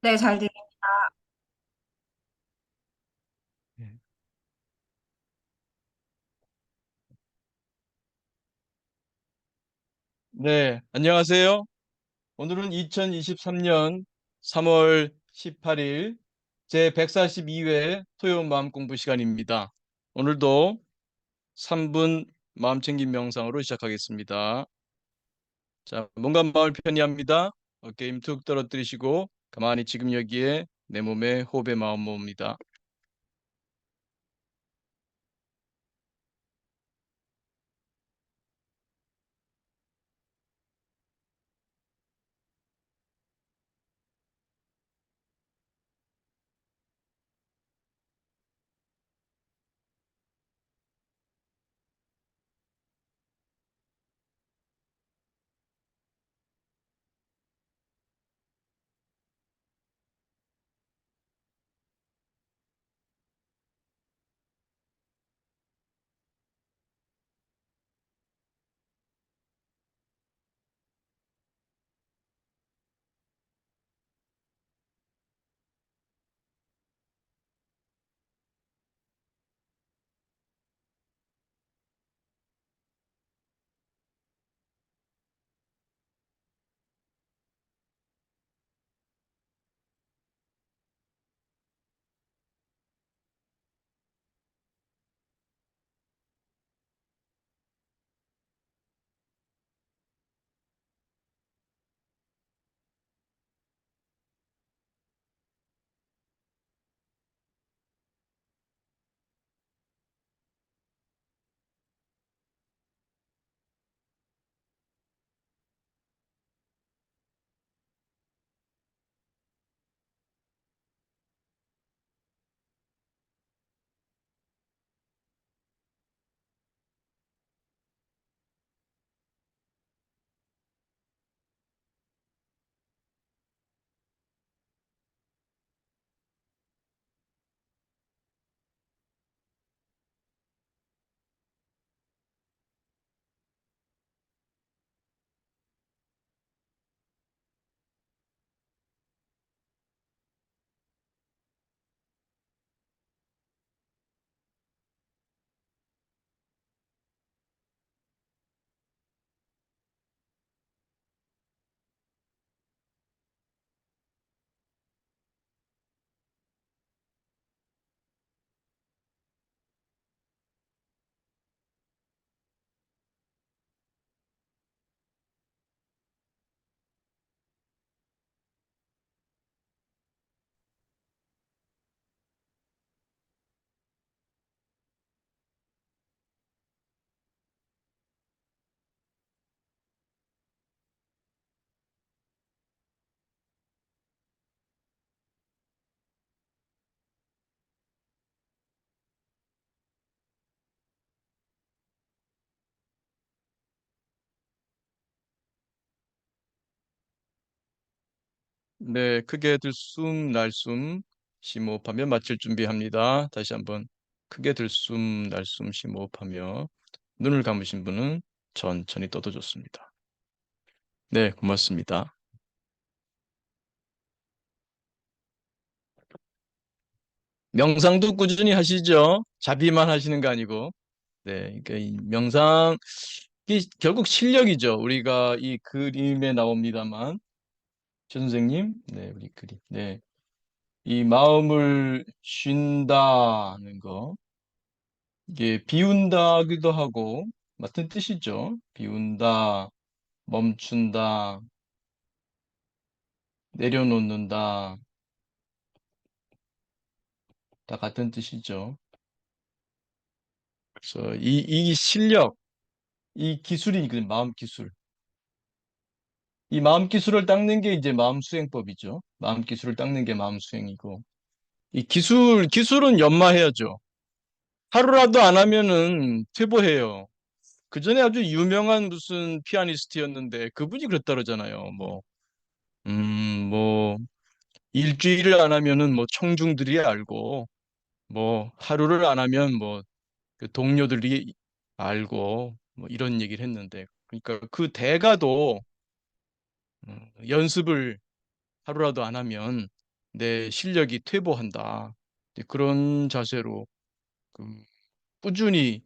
네, 잘 들립니다. 네, 네, 안녕하세요. 오늘은 2023년 3월 18일 제 142회 토요 마음 공부 시간입니다. 오늘도 3분 마음 챙김 명상으로 시작하겠습니다. 자, 뭔가 마음을 편히 합니다. 어깨 힘 툭 떨어뜨리시고 가만히 지금 여기에 내 몸에 호흡의 마음 모읍니다. 네, 크게 들숨 날숨 심호흡하며 마칠 준비합니다. 다시 한번 크게 들숨 날숨 심호흡하며 눈을 감으신 분은 천천히 떠도 좋습니다. 네, 고맙습니다. 명상도 꾸준히 하시죠? 자비만 하시는 거 아니고. 네, 그러니까 이 명상 이 결국 실력이죠. 우리가 이 그림에 나옵니다만 최 선생님, 네, 우리 그림, 네, 이 마음을 쉰다는 거 이게 비운다기도 하고 같은 뜻이죠. 비운다, 멈춘다, 내려놓는다 다 같은 뜻이죠. 그래서 이 실력, 이 기술이 그 마음 기술. 이 마음 기술을 닦는 게 이제 마음 수행법이죠. 마음 기술을 닦는 게 마음 수행이고. 이 기술은 연마해야죠. 하루라도 안 하면은 퇴보해요. 그 전에 아주 유명한 무슨 피아니스트였는데 그분이 그랬다 그러잖아요. 뭐, 일주일을 안 하면은 뭐 청중들이 알고, 뭐 하루를 안 하면 뭐그 동료들이 알고, 뭐 이런 얘기를 했는데, 그러니까 그 대가도 연습을 하루라도 안 하면 내 실력이 퇴보한다. 이제 그런 자세로 그 꾸준히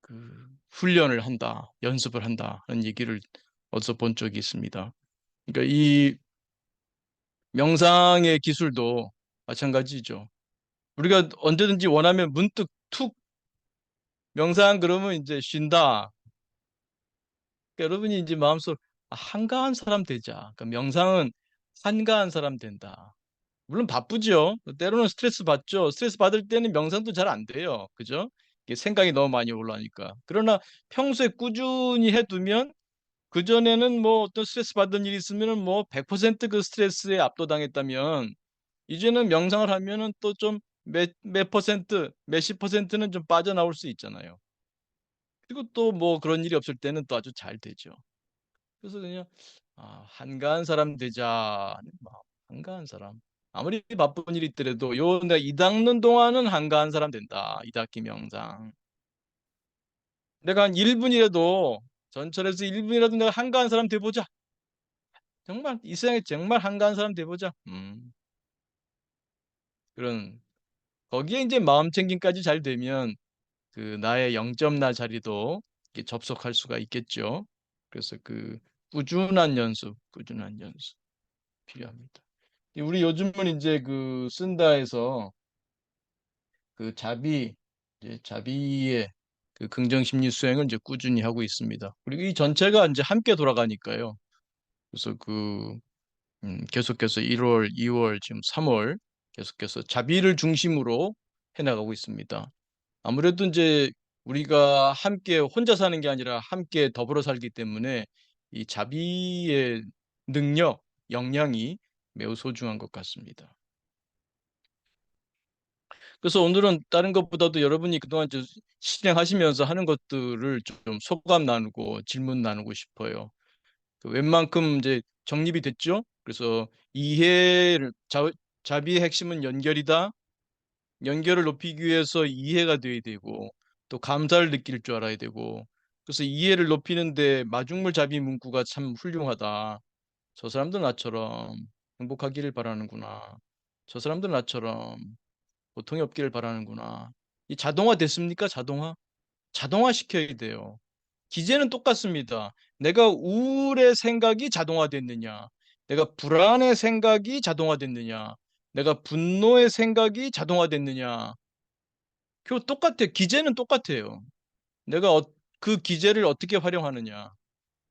그 훈련을 한다, 연습을 한다 하는 얘기를 어디서 본 적이 있습니다. 그러니까 이 명상의 기술도 마찬가지죠. 우리가 언제든지 원하면 문득 툭 명상 그러면 이제 쉰다. 그러니까 여러분이 이제 마음속 한가한 사람 되자. 그러니까 명상은 한가한 사람 된다. 물론 바쁘죠. 때로는 스트레스 받죠. 스트레스 받을 때는 명상도 잘 안 돼요. 그죠? 이게 생각이 너무 많이 올라오니까. 그러나 평소에 꾸준히 해두면 그전에는 뭐 어떤 스트레스 받은 일이 있으면은 뭐 100%그 스트레스에 압도당했다면 이제는 명상을 하면은 또 좀 몇 퍼센트, 몇십 퍼센트는 좀 빠져나올 수 있잖아요. 그리고 또 뭐 그런 일이 없을 때는 또 아주 잘 되죠. 그래서 그냥 한가한 사람 되자. 한가한 사람. 아무리 바쁜 일이 있더라도 요 내가 이 닦는 동안은 한가한 사람 된다. 이 닦기 명상. 내가 한 1분이라도 전철에서 1분이라도 내가 한가한 사람 돼보자. 정말 이 세상에 정말 한가한 사람 돼보자. 그런 거기에 이제 마음 챙김까지 잘 되면 그 나의 0점 나 자리도 이렇게 접속할 수가 있겠죠. 그래서 그 꾸준한 연습 필요합니다. 우리 요즘은 이제 그 쓴다 해서 그 이제 자비의 그 긍정 심리 수행을 이제 꾸준히 하고 있습니다. 그리고 이 전체가 이제 함께 돌아가니까요. 그래서 계속해서 1월, 2월, 지금 3월 계속해서 자비를 중심으로 해나가고 있습니다. 아무래도 이제 우리가 함께 혼자 사는 게 아니라 함께 더불어 살기 때문에 이 자비의 능력, 역량이 매우 소중한 것 같습니다. 그래서 오늘은 다른 것보다도 여러분이 그동안 실행하시면서 하는 것들을 좀 소감 나누고 질문 나누고 싶어요. 그 웬만큼 이제 정립이 됐죠? 그래서 자비의 핵심은 연결이다. 연결을 높이기 위해서 이해가 돼야 되고 또 감사를 느낄 줄 알아야 되고 그래서 이해를 높이는데 마중물 자비 문구가 참 훌륭하다. 저 사람도 나처럼 행복하기를 바라는구나. 저 사람도 나처럼 고통이 없기를 바라는구나. 이 자동화 됐습니까? 자동화? 자동화 시켜야 돼요. 기제는 똑같습니다. 내가 우울의 생각이 자동화됐느냐? 내가 불안의 생각이 자동화됐느냐? 내가 분노의 생각이 자동화됐느냐? 그 똑같아요. 기제는 똑같아요. 내가 그 기제를 어떻게 활용하느냐?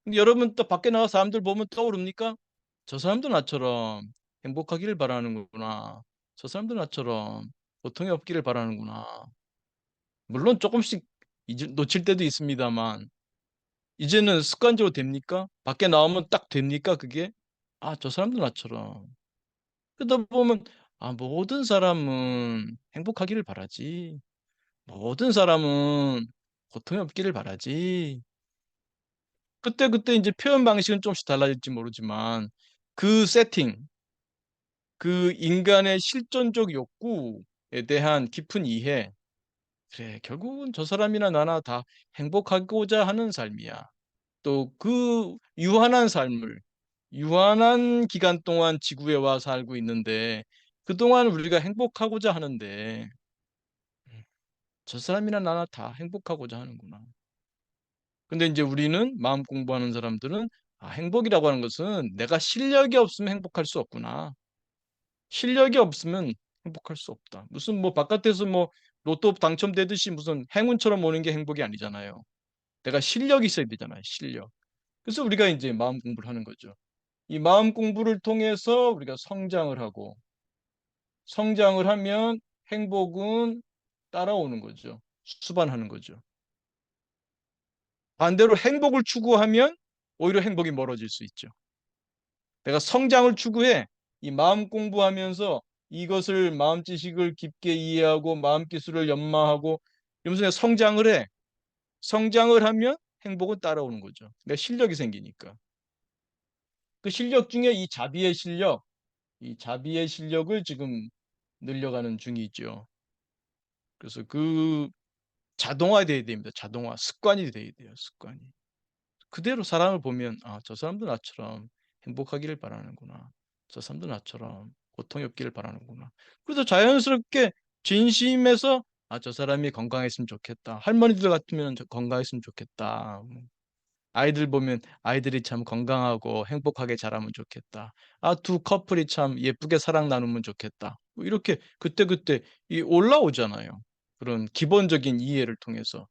근데 여러분 또 밖에 나가 사람들 보면 떠오릅니까? 저 사람도 나처럼 행복하기를 바라는구나. 저 사람도 나처럼 고통이 없기를 바라는구나. 물론 조금씩 이제 놓칠 때도 있습니다만 이제는 습관적으로 됩니까? 밖에 나오면 딱 됩니까? 그게? 저 사람도 나처럼. 그러다 보면 모든 사람은 행복하기를 바라지. 모든 사람은 고통이 없기를 바라지. 그때 이제 표현 방식은 조금씩 달라질지 모르지만 그 세팅, 그 인간의 실존적 욕구에 대한 깊은 이해, 그래, 결국은 저 사람이나 나나 다 행복하고자 하는 삶이야. 또 그 유한한 기간 동안 지구에 와 살고 있는데 그동안 우리가 행복하고자 하는데 저 사람이나 나나 다 행복하고자 하는구나. 근데 이제 우리는 마음 공부하는 사람들은 행복이라고 하는 것은 내가 실력이 없으면 행복할 수 없구나. 실력이 없으면 행복할 수 없다. 무슨 뭐 바깥에서 뭐 로또 당첨되듯이 무슨 행운처럼 오는 게 행복이 아니잖아요. 내가 실력이 있어야 되잖아요. 실력. 그래서 우리가 이제 마음 공부를 하는 거죠. 이 마음 공부를 통해서 우리가 성장을 하고 성장을 하면 행복은 따라오는 거죠. 수반하는 거죠. 반대로 행복을 추구하면 오히려 행복이 멀어질 수 있죠. 내가 성장을 추구해 이 마음 공부하면서 이것을 마음 지식을 깊게 이해하고 마음 기술을 연마하고 이러면서 내가 성장을 해. 성장을 하면 행복은 따라오는 거죠. 내가 실력이 생기니까. 그 실력 중에 이 자비의 실력을 지금 늘려가는 중이죠. 그래서 그 자동화돼야 됩니다. 자동화, 습관이 돼야 돼요. 습관이. 그대로 사람을 보면 저 사람도 나처럼 행복하기를 바라는구나. 저 사람도 나처럼 고통이 없기를 바라는구나. 그래서 자연스럽게 진심에서 아, 저 사람이 건강했으면 좋겠다. 할머니들 같으면 건강했으면 좋겠다. 아이들 보면 아이들이 참 건강하고 행복하게 자라면 좋겠다. 아, 두 커플이 참 예쁘게 사랑 나누면 좋겠다. 뭐 이렇게 그때그때 이 올라오잖아요. 그런 기본적인 이해를 통해서.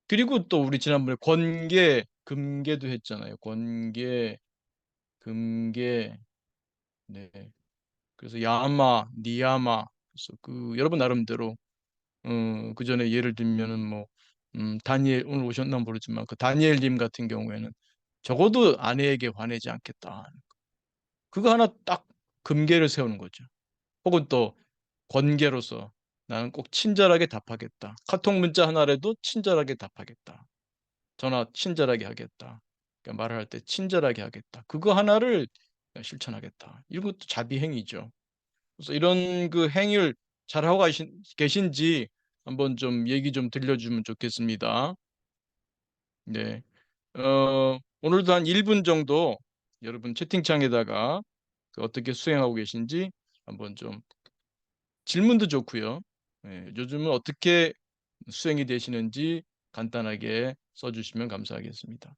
그리고 또 우리 지난번에 권계, 금계도 했잖아요. 권계, 금계, 네. 그래서 야마, 니야마. 그래서 그 여러분 나름대로 그 전에 예를 들면은 뭐 다니엘 오늘 오셨나 모르지만 그 다니엘님 같은 경우에는 적어도 아내에게 화내지 않겠다. 그거 하나 딱 금계를 세우는 거죠. 혹은 또 권계로서 나는 꼭 친절하게 답하겠다. 카톡 문자 하나라도 친절하게 답하겠다. 전화 친절하게 하겠다. 그러니까 말을 할 때 친절하게 하겠다. 그거 하나를 실천하겠다. 이것도 자비행위죠. 그래서 이런 그 행위를 잘하고 계신지 한번 좀 얘기 좀 들려주면 좋겠습니다. 네. 오늘도 한 1분 정도 여러분 채팅창에다가 그 어떻게 수행하고 계신지 한번 좀 질문도 좋고요. 예, 요즘은 어떻게 수행이 되시는지 간단하게 써주시면 감사하겠습니다.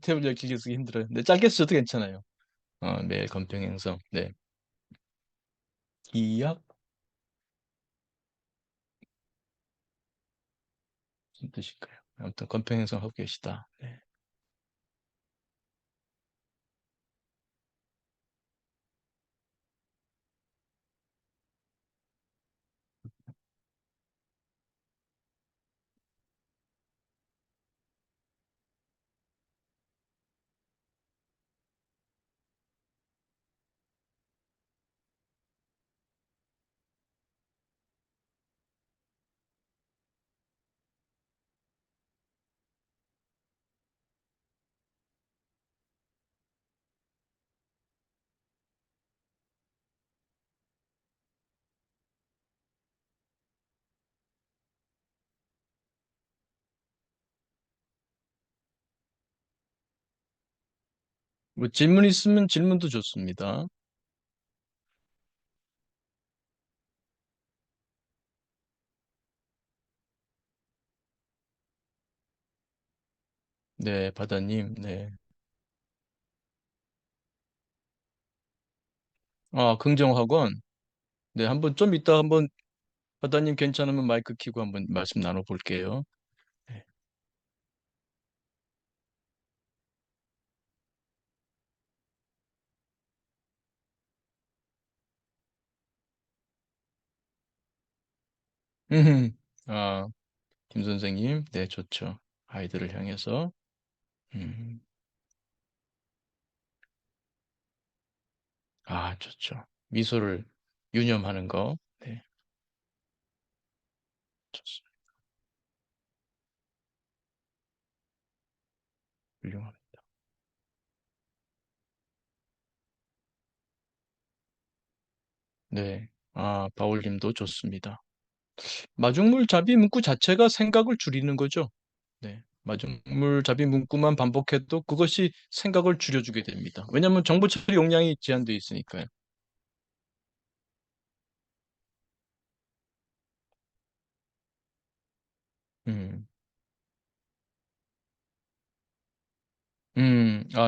태블릿 길게 쓰기 힘들어요. 네, 짧게 써도 괜찮아요. 매일 검토행성. 네. 기약 무슨 뜻일까요? 아무튼 검토행성 하고 계시다. 네. 뭐 질문 있으면 질문도 좋습니다. 네, 바다님. 네. 긍정학원. 네, 한번 좀 이따 한번 바다님 괜찮으면 마이크 켜고 한번 말씀 나눠볼게요. 네. 아, 김 선생님. 네, 좋죠. 아이들을 향해서. 음, 좋죠. 미소를 유념하는 거. 네, 좋습니다. 훌륭합니다. 네, 바울님도 좋습니다. 마중물 잡이 문구 자체가 생각을 줄이는 거죠. 네. 마중물 잡이 문구만 반복해도 그것이 생각을 줄여주게 됩니다. 왜냐하면 정보 처리 용량이 제한되어 있으니까요. 음,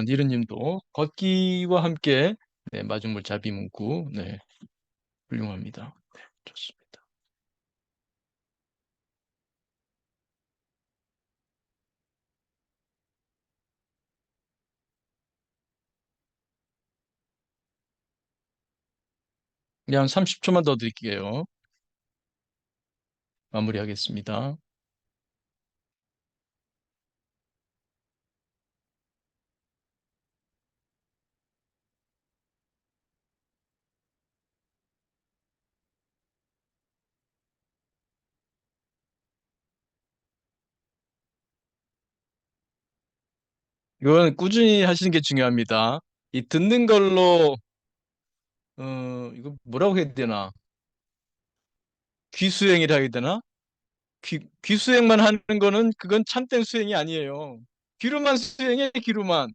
니르님도 걷기와 함께 네, 마중물 잡이 문구 네, 훌륭합니다. 네, 좋습니다. 그냥 30초만 더 드릴게요. 마무리하겠습니다. 이건 꾸준히 하시는 게 중요합니다. 이 듣는 걸로 이거 뭐라고 해야 되나? 귀수행이라 해야 되나? 귀수행만 하는 거는 그건 참된 수행이 아니에요. 귀로만 수행해, 귀로만.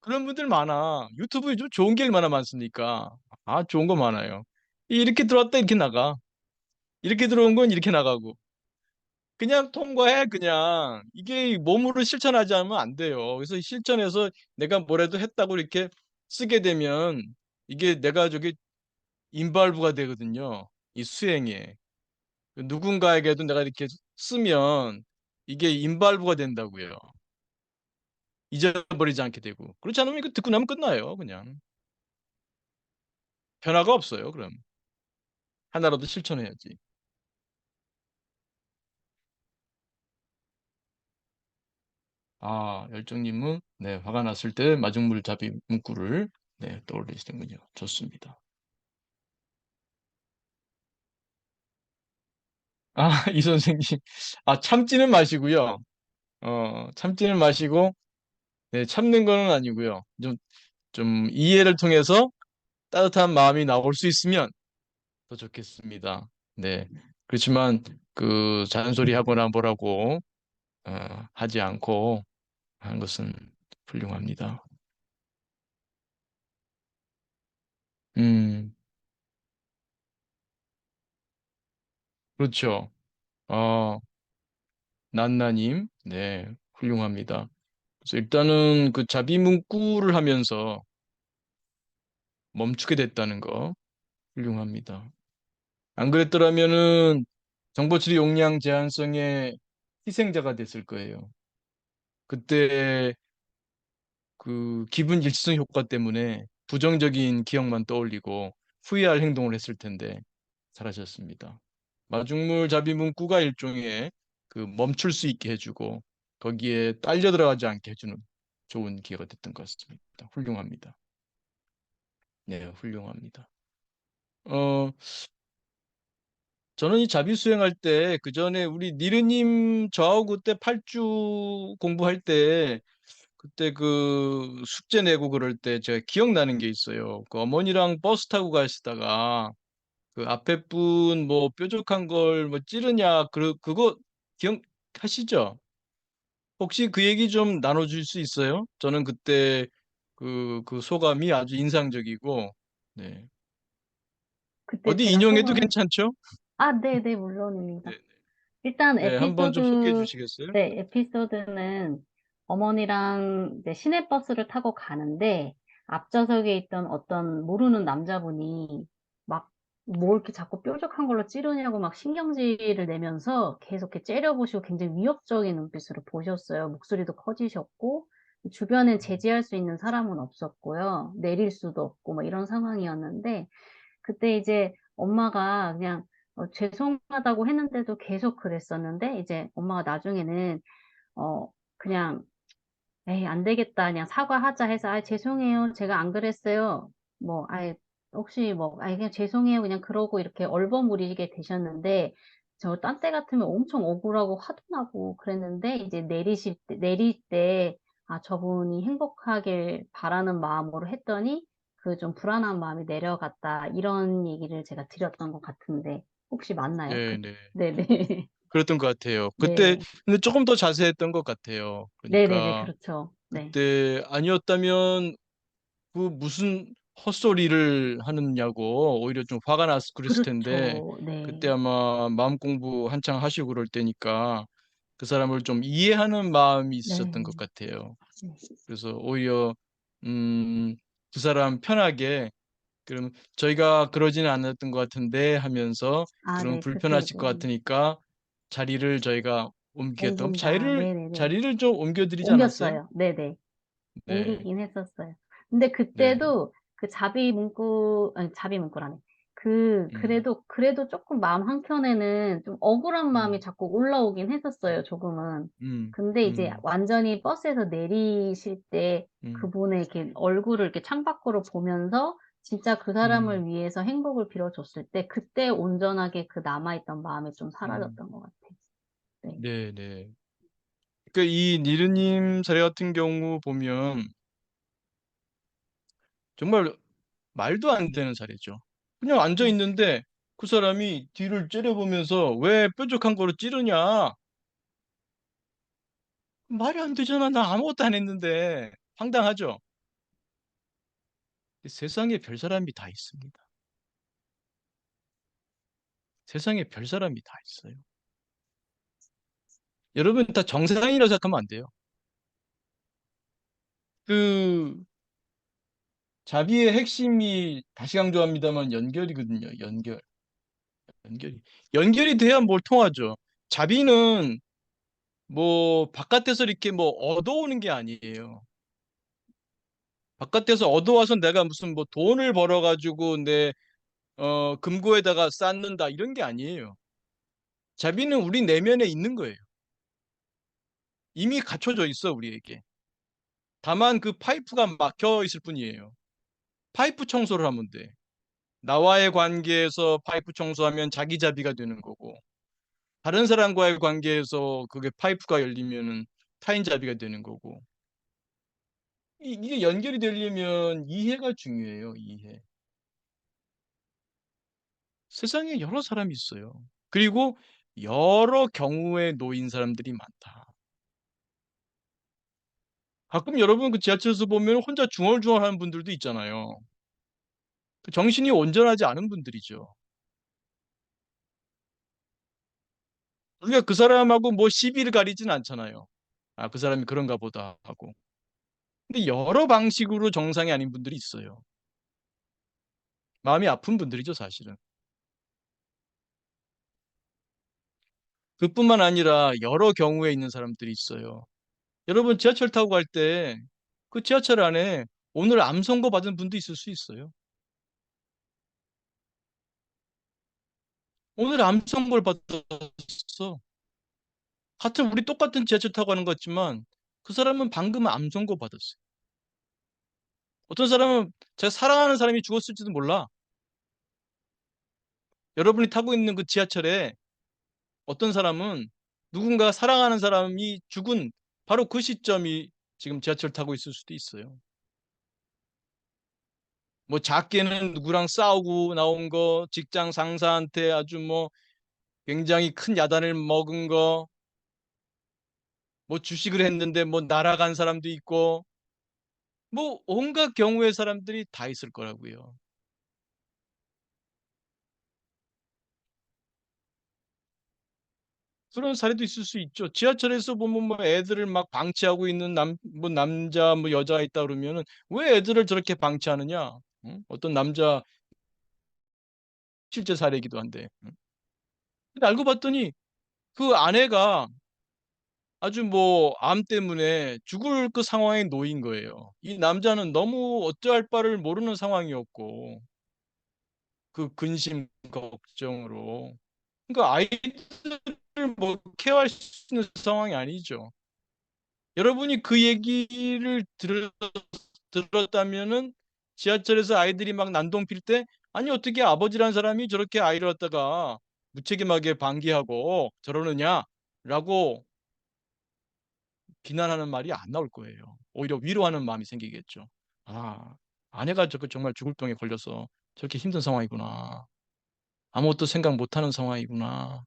그런 분들 많아. 유튜브에 좀 좋은 게 얼마나 많습니까? 아, 좋은 거 많아요. 이렇게 들어왔다 이렇게 나가. 이렇게 들어온 건 이렇게 나가고. 그냥 통과해, 그냥. 이게 몸으로 실천하지 않으면 안 돼요. 그래서 실천해서 내가 뭐라도 했다고 이렇게 쓰게 되면 이게 내가 저기 인발부가 되거든요. 이 수행에. 누군가에게도 내가 이렇게 쓰면 이게 인발부가 된다고요. 잊어버리지 않게 되고. 그렇지 않으면 이거 듣고 나면 끝나요, 그냥. 변화가 없어요, 그럼. 하나라도 실천해야지. 아, 열정님은 네, 화가 났을 때 마중물잡이 문구를 네, 떠올리시는군요. 좋습니다. 아, 이 선생님. 아, 참지는 마시고요. 참지는 마시고 네, 참는 거는 아니고요. 좀 이해를 통해서 따뜻한 마음이 나올 수 있으면 더 좋겠습니다. 네. 그렇지만 그 잔소리 하거나 뭐라고 하지 않고 하는 것은 훌륭합니다. 음, 그렇죠. 어, 난나님, 네, 훌륭합니다. 그래서 일단은 그 자비문구를 하면서 멈추게 됐다는 거 훌륭합니다. 안 그랬더라면은 정보처리 용량 제한성의 희생자가 됐을 거예요. 그때 그 기분 일시성 효과 때문에 부정적인 기억만 떠올리고 후회할 행동을 했을 텐데 사라졌습니다. 마중물 잡이 문구가 일종의 그 멈출 수 있게 해주고 거기에 딸려 들어가지 않게 해주는 좋은 기회가 됐던 것 같습니다. 훌륭합니다. 네, 훌륭합니다. 어, 저는 이 자비 수행할 때 그 전에 우리 니르님 저하고 그때 8주 공부할 때 그때 그 숙제 내고 그럴 때 제가 기억나는 게 있어요. 그 어머니랑 버스 타고 가시다가 그 앞에 분 뭐 뾰족한 걸 뭐 찌르냐 그거 기억하시죠? 혹시 그 얘기 좀 나눠줄 수 있어요? 저는 그때 그 소감이 아주 인상적이고 네. 그때 어디 제가 인용해도 소감을, 괜찮죠? 아, 네네, 물론입니다. 네, 일단 네, 한번 좀 소개해 에피소드, 주시겠어요? 네, 에피소드는 어머니랑 이제 시내버스를 타고 가는데 앞좌석에 있던 어떤 모르는 남자분이 막 뭐 이렇게 자꾸 뾰족한 걸로 찌르냐고 막 신경질을 내면서 계속 이렇게 째려보시고 굉장히 위협적인 눈빛으로 보셨어요. 목소리도 커지셨고 주변에 제지할 수 있는 사람은 없었고요. 내릴 수도 없고 뭐 이런 상황이었는데 그때 이제 엄마가 그냥 죄송하다고 했는데도 계속 그랬었는데 이제 엄마가 나중에는 어 그냥 에이 안 되겠다 그냥 사과하자 해서 아 죄송해요 제가 안 그랬어요 뭐 아예 혹시 뭐 아 그냥 죄송해요 그냥 그러고 이렇게 얼버무리게 되셨는데 저 딴 때 같으면 엄청 억울하고 화도 나고 그랬는데 이제 내릴 때 아 저분이 행복하길 바라는 마음으로 했더니 그 좀 불안한 마음이 내려갔다 이런 얘기를 제가 드렸던 것 같은데 혹시 맞나요? 네, 네. 네네 그랬던 것 같아요. 그때 네 근데 조금 더 자세했던 것 같아요. 네네네 그러니까 그렇죠 네 그때 아니었다면 그 무슨 헛소리를 하느냐고 오히려 좀 화가 나서 그랬을 텐데 그렇죠. 그때 네. 아마 마음 공부 한창 하시고 그럴 때니까 그 사람을 좀 이해하는 마음이 있었던 것 네. 같아요. 네. 그래서 오히려 음, 그 사람 편하게 그럼 저희가 그러지는 않았던 것 같은데 하면서 아, 그럼 네. 그때 불편하실 것 네. 같으니까 자리를 저희가 옮기겠다고 옮긴다. 네네네. 자리를 좀 옮겨드리지 않았어요? 옮겼어요. 네네. 네, 옮기긴 했었어요. 근데 네, 그때도 그 아니, 자비 문구라네. 음, 그래도 조금 마음 한켠에는 좀 억울한 마음이 음, 자꾸 올라오긴 했었어요, 조금은. 음, 근데 이제 음, 완전히 버스에서 내리실 때 음, 그분의 이렇게 얼굴을 이렇게 창밖으로 보면서 진짜 그 음, 사람을 위해서 행복을 빌어줬을 때 그때 온전하게 그 남아있던 마음이 좀 음, 사라졌던 것 같아요. 네. 네, 네. 그 이 니르님 사례 같은 경우 보면 정말 말도 안 되는 사례죠. 그냥 앉아 네. 있는데 그 사람이 뒤를 째려보면서 왜 뾰족한 거로 찌르냐? 말이 안 되잖아. 나 아무것도 안 했는데. 황당하죠? 세상에 별 사람이 다 있습니다. 세상에 별 사람이 다 있어요. 여러분 다 정상이라고 생각하면 안 돼요. 그 자비의 핵심이 다시 강조합니다만 연결이거든요. 연결. 연결이. 연결이 돼야 뭘 통하죠. 자비는 뭐 바깥에서 이렇게 뭐 얻어오는 게 아니에요. 바깥에서 얻어와서 내가 무슨 뭐 돈을 벌어가지고 내 금고에다가 쌓는다 이런 게 아니에요. 자비는 우리 내면에 있는 거예요. 이미 갖춰져 있어 우리에게. 다만 그 파이프가 막혀 있을 뿐이에요. 파이프 청소를 하면 돼. 나와의 관계에서 파이프 청소하면 자기 자비가 되는 거고 다른 사람과의 관계에서 그게 파이프가 열리면은 타인 자비가 되는 거고 이게 연결이 되려면 이해가 중요해요. 이해. 세상에 여러 사람이 있어요. 그리고 여러 경우에 놓인 사람들이 많다. 가끔 여러분 그 지하철에서 보면 혼자 중얼중얼 하는 분들도 있잖아요. 그 정신이 온전하지 않은 분들이죠. 우리가 그 사람하고 뭐 시비를 가리진 않잖아요. 아, 그 사람이 그런가 보다 하고. 근데 여러 방식으로 정상이 아닌 분들이 있어요. 마음이 아픈 분들이죠, 사실은. 그뿐만 아니라 여러 경우에 있는 사람들이 있어요. 여러분 지하철 타고 갈 때 그 지하철 안에 오늘 암 선고 받은 분도 있을 수 있어요. 오늘 암 선고를 받았어. 같은 우리 똑같은 지하철 타고 가는 것 같지만 그 사람은 방금 암 선고 받았어요. 어떤 사람은 제가 사랑하는 사람이 죽었을지도 몰라. 여러분이 타고 있는 그 지하철에 어떤 사람은 누군가 사랑하는 사람이 죽은 바로 그 시점이 지금 지하철 타고 있을 수도 있어요. 뭐 작게는 누구랑 싸우고 나온 거, 직장 상사한테 아주 뭐 굉장히 큰 야단을 먹은 거, 뭐 주식을 했는데 뭐 날아간 사람도 있고, 뭐 온갖 경우의 사람들이 다 있을 거라고요. 그런 사례도 있을 수 있죠. 지하철에서 보면 뭐 애들을 막 방치하고 있는 뭐 남자, 뭐 여자가 있다 그러면은 왜 애들을 저렇게 방치하느냐? 응? 어떤 남자 실제 사례이기도 한데. 응? 근데 알고 봤더니 그 아내가 아주 뭐 암 때문에 죽을 그 상황에 놓인 거예요. 이 남자는 너무 어찌할 바를 모르는 상황이었고 그 근심 걱정으로. 그러니까 아이들을 뭐 케어할 수 있는 상황이 아니죠. 여러분이 그 얘기를 들었다면은 지하철에서 아이들이 막 난동 필 때 아니 어떻게 아버지란 사람이 저렇게 아이를 갖다가 무책임하게 방기하고 저러느냐라고 비난하는 말이 안 나올 거예요. 오히려 위로하는 마음이 생기겠죠. 아, 아내가 저거 정말 죽을 병에 걸려서 저렇게 힘든 상황이구나. 아무것도 생각 못하는 상황이구나.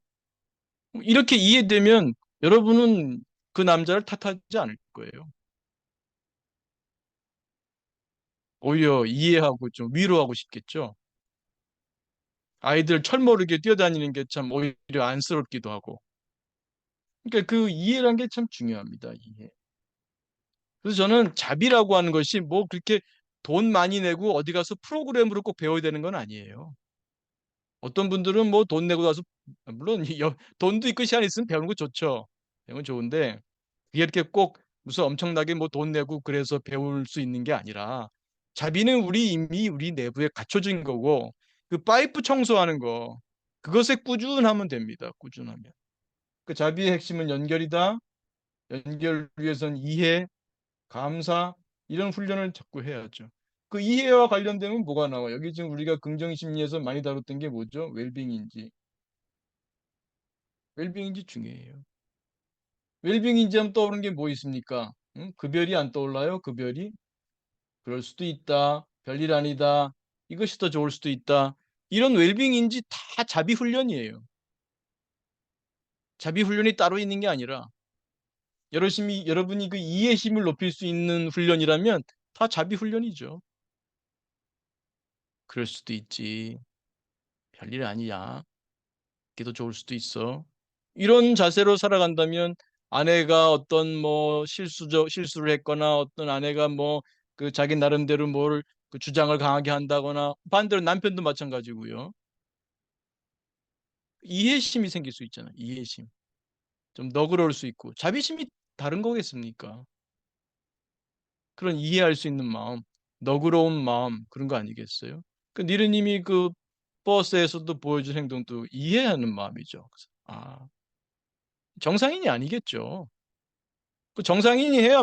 이렇게 이해되면 여러분은 그 남자를 탓하지 않을 거예요. 오히려 이해하고 좀 위로하고 싶겠죠. 아이들 철모르게 뛰어다니는 게 참 오히려 안쓰럽기도 하고. 그러니까 그 이해라는 게 참 중요합니다. 이해. 그래서 저는 자비라고 하는 것이 뭐 그렇게 돈 많이 내고 어디 가서 프로그램으로 꼭 배워야 되는 건 아니에요. 어떤 분들은 뭐 돈 내고 가서 물론 돈도 있고 시간 있으면 배우는 거 좋죠. 배우는 건 좋은데 그게 이렇게 꼭 무슨 엄청나게 뭐 돈 내고 그래서 배울 수 있는 게 아니라 자비는 우리 이미 우리 내부에 갖춰진 거고 그 파이프 청소하는 거 그것에 꾸준하면 됩니다. 꾸준하면. 그 자비의 핵심은 연결이다. 연결 위해선 이해, 감사 이런 훈련을 자꾸 해야죠. 그 이해와 관련되면 뭐가 나와? 여기 지금 우리가 긍정 심리에서 많이 다뤘던 게 뭐죠? 웰빙인지. 웰빙인지 중요해요. 웰빙인지 하면 떠오르는 게 뭐 있습니까? 응? 그 별이 안 떠올라요? 그 별이? 그럴 수도 있다. 별일 아니다. 이것이 더 좋을 수도 있다. 이런 웰빙인지 다 자비 훈련이에요. 자비 훈련이 따로 있는 게 아니라 여러분이 그 이해심을 높일 수 있는 훈련이라면 다 자비 훈련이죠. 그럴 수도 있지. 별일 아니야. 그게 더 좋을 수도 있어. 이런 자세로 살아간다면 아내가 어떤 뭐 실수를 했거나 어떤 아내가 뭐 그 자기 나름대로 뭘 그 주장을 강하게 한다거나 반대로 남편도 마찬가지고요. 이해심이 생길 수 있잖아요. 이해심. 좀 너그러울 수 있고 자비심이 다른 거겠습니까? 그런 이해할 수 있는 마음, 너그러운 마음 그런 거 아니겠어요? 그 니르님이 그 버스에서도 보여준 행동도 이해하는 마음이죠. 그래서 정상인이 아니겠죠. 그 정상인이 해야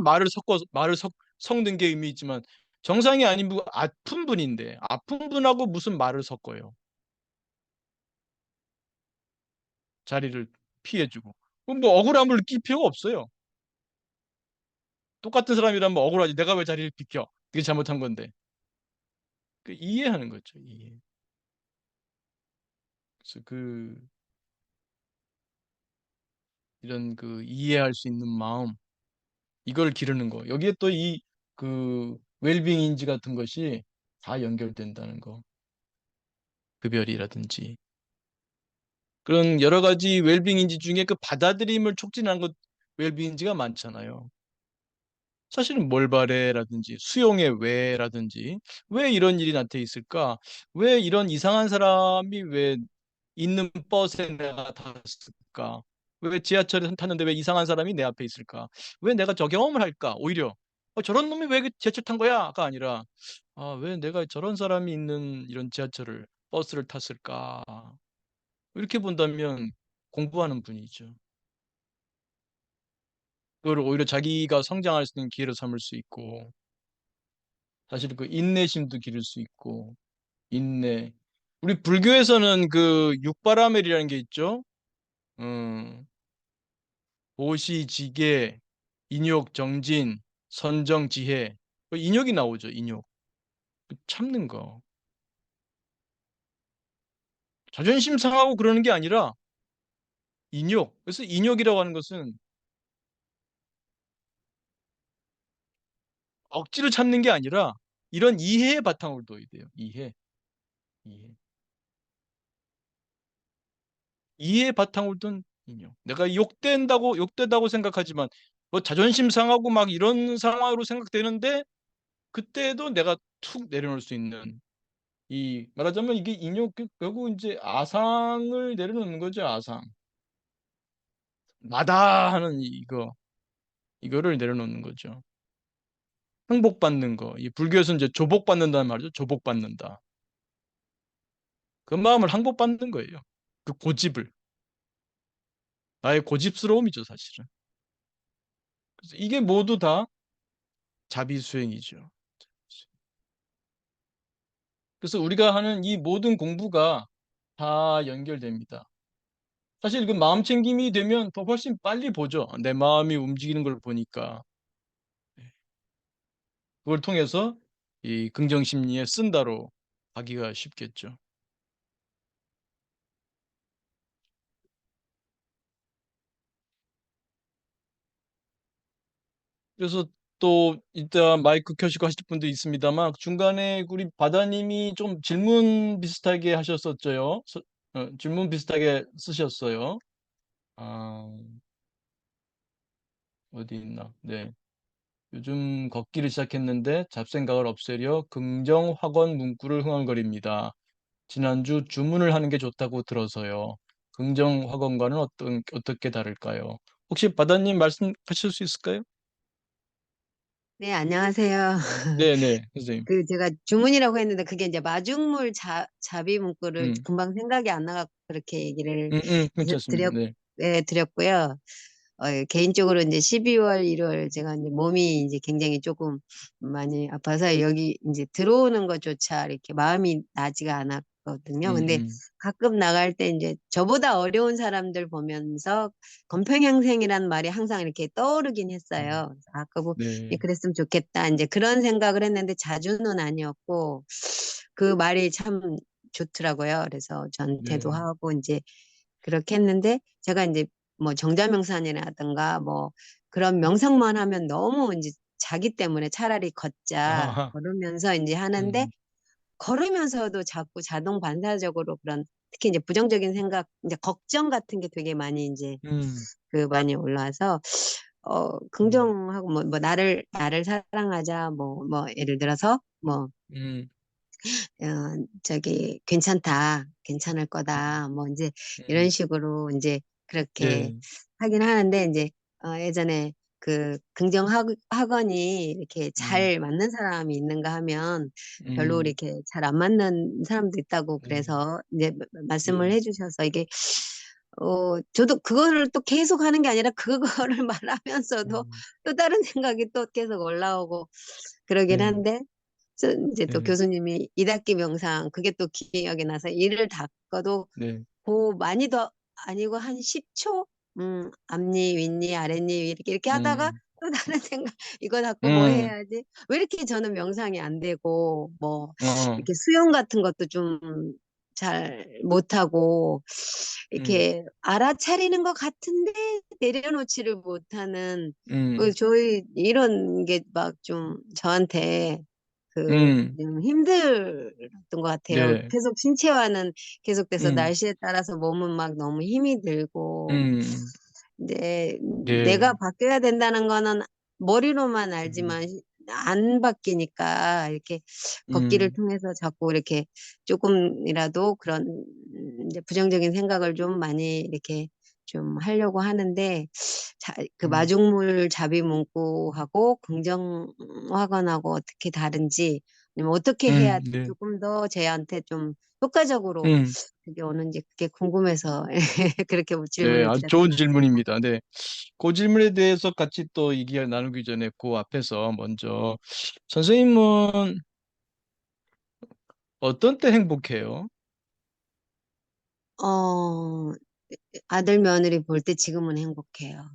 섞는 게 의미 있지만 정상이 아닌 분 아픈 분인데 아픈 분하고 무슨 말을 섞어요. 자리를 피해주고. 그럼 뭐 억울함을 느낄 필요가 없어요. 똑같은 사람이라면 억울하지. 내가 왜 자리를 비켜? 그게 잘못한 건데. 그 이해하는 거죠. 이해. 그래서 이런 그 이해할 수 있는 마음 이걸 기르는 거. 여기에 또 이 그 웰빙 인지 같은 것이 다 연결된다는 거. 급여이라든지 그런 여러 가지 웰빙인지 중에 그 받아들임을 촉진하는 것 웰빙인지가 많잖아요. 사실은 뭘 바래라든지 수용의 왜라든지 왜 이런 일이 나한테 있을까? 왜 이런 이상한 사람이 왜 있는 버스에 내가 탔을까? 왜 지하철에 탔는데 왜 이상한 사람이 내 앞에 있을까? 왜 내가 저 경험을 할까? 오히려 저런 놈이 왜 지하철 탄 거야?가 아니라 왜 내가 저런 사람이 있는 이런 지하철을 버스를 탔을까? 이렇게 본다면 공부하는 분이죠. 그걸 오히려 자기가 성장할 수 있는 기회로 삼을 수 있고, 사실 그 인내심도 기를 수 있고, 인내. 우리 불교에서는 그 육바라멜이라는 게 있죠. 음, 보시지계, 인욕, 정진, 선정, 지혜. 그 인욕이 나오죠. 인욕. 그 참는 거. 자존심 상하고 그러는 게 아니라 인욕. 그래서 인욕이라고 하는 것은 억지로 참는 게 아니라 이런 이해의 바탕을 둬야 돼요. 이해. 이해. 이해 바탕을 둔 인용. 내가 욕된다고 생각하지만 뭐 자존심 상하고 막 이런 상황으로 생각되는데 그때도 내가 툭 내려놓을 수 있는 이 말하자면 이게 인용 결국 이제 아상을 내려놓는 거죠. 아상. 마다하는 이거를 내려놓는 거죠. 행복받는 거. 이 불교에서 이제 조복받는다는 말이죠. 조복받는다. 그 마음을 항복받는 거예요. 그 고집을. 나의 고집스러움이죠, 사실은. 그래서 이게 모두 다 자비수행이죠. 그래서 우리가 하는 이 모든 공부가 다 연결됩니다. 사실 그 마음 챙김이 되면 더 훨씬 빨리 보죠. 내 마음이 움직이는 걸 보니까. 그걸 통해서 이 긍정 심리에 쓴다로 가기가 쉽겠죠. 그래서 또 이따 마이크 켜시고 하실 분도 있습니다만 중간에 우리 바다님이 좀 질문 비슷하게 하셨었죠. 질문 비슷하게 쓰셨어요. 아, 어디 있나? 네. 요즘 걷기를 시작했는데 잡생각을 없애려 긍정 확언 문구를 흥얼거립니다. 지난주 주문을 하는 게 좋다고 들어서요. 긍정 확언과는 어떻게 다를까요? 혹시 바다님 말씀하실 수 있을까요? 네, 안녕하세요. 네, 네, 선생님. 제가 주문이라고 했는데 그게 이제 마중물 자비 문구를 음, 금방 생각이 안 나갖고 그렇게 얘기를 괜찮습니다. 네. 드렸고요. 개인적으로 이제 12월, 1월 제가 이제 몸이 이제 굉장히 조금 많이 아파서 여기 이제 들어오는 것조차 이렇게 마음이 나지가 않았거든요. 음, 근데 음, 가끔 나갈 때 이제 저보다 어려운 사람들 보면서 건평형생이란 말이 항상 이렇게 떠오르긴 음, 했어요. 뭐, 예, 네, 그랬으면 좋겠다. 이제 그런 생각을 했는데 자주는 아니었고 그 말이 참 좋더라고요. 그래서 저한테도 네. 하고 이제 그렇게 했는데 제가 이제 뭐 정자명산이라든가 뭐 그런 명상만 하면 너무 이제 자기 때문에 차라리 걷자 아, 걸으면서 이제 하는데 음, 걸으면서도 자꾸 자동 반사적으로 그런 특히 이제 부정적인 생각 이제 걱정 같은 게 되게 많이 이제 음, 많이 올라와서 음, 긍정하고 뭐 나를 사랑하자 뭐 예를 들어서 뭐 음, 저기 괜찮다, 괜찮을 음, 거다, 뭐 이제 이런 음, 식으로 이제 그렇게 네, 하긴 하는데 이제 예전에 그 긍정 학원이 이렇게 음, 잘 맞는 사람이 있는가 하면 별로 음, 이렇게 잘 안 맞는 사람도 있다고 네, 그래서 이제 말씀을 네, 해주셔서 이게 저도 그거를 또 계속 하는 게 아니라 그거를 말하면서도 음, 또 다른 생각이 또 계속 올라오고 그러긴 네, 한데 이제 또 네, 교수님이 이닫기 명상 그게 또 기억이 나서 이를 닦아도 네, 많이 더 아니고 한 10초 앞니 윗니 아랫니 이렇게 하다가 음, 또 다른 생각 이거 닦고 뭐 음, 해야지 왜 이렇게 저는 명상이 안 되고 뭐 어, 이렇게 수영 같은 것도 좀 잘 못하고 음, 이렇게 알아차리는 것 같은데 내려놓지를 못하는 음, 저희 이런 게 막 좀 저한테 음, 좀 힘들었던 것 같아요. 네, 계속 신체화는 계속돼서 음, 날씨에 따라서 몸은 막 너무 힘이 들고 음, 이제 내가 네, 바뀌어야 된다는 거는 머리로만 음, 알지만 안 바뀌니까 이렇게 걷기를 음, 통해서 자꾸 이렇게 조금이라도 그런 이제 부정적인 생각을 좀 많이 이렇게 좀 하려고 하는데 그 음, 마중물 잡이 문구하고 긍정 확언하고 어떻게 다른지 아니면 어떻게 해야 네, 조금 더 쟤한테 좀 효과적으로 음. 그게 오는지 그게 궁금해서 그렇게 네, 질문을 아주 드렸던 좋은 것 같아요. 질문입니다. 네. 그 질문에 대해서 같이 또 얘기 나누기 전에 그 앞에서 먼저 선생님은 어떤 때 행복해요? 어, 아들 며느리 볼 때 지금은 행복해요.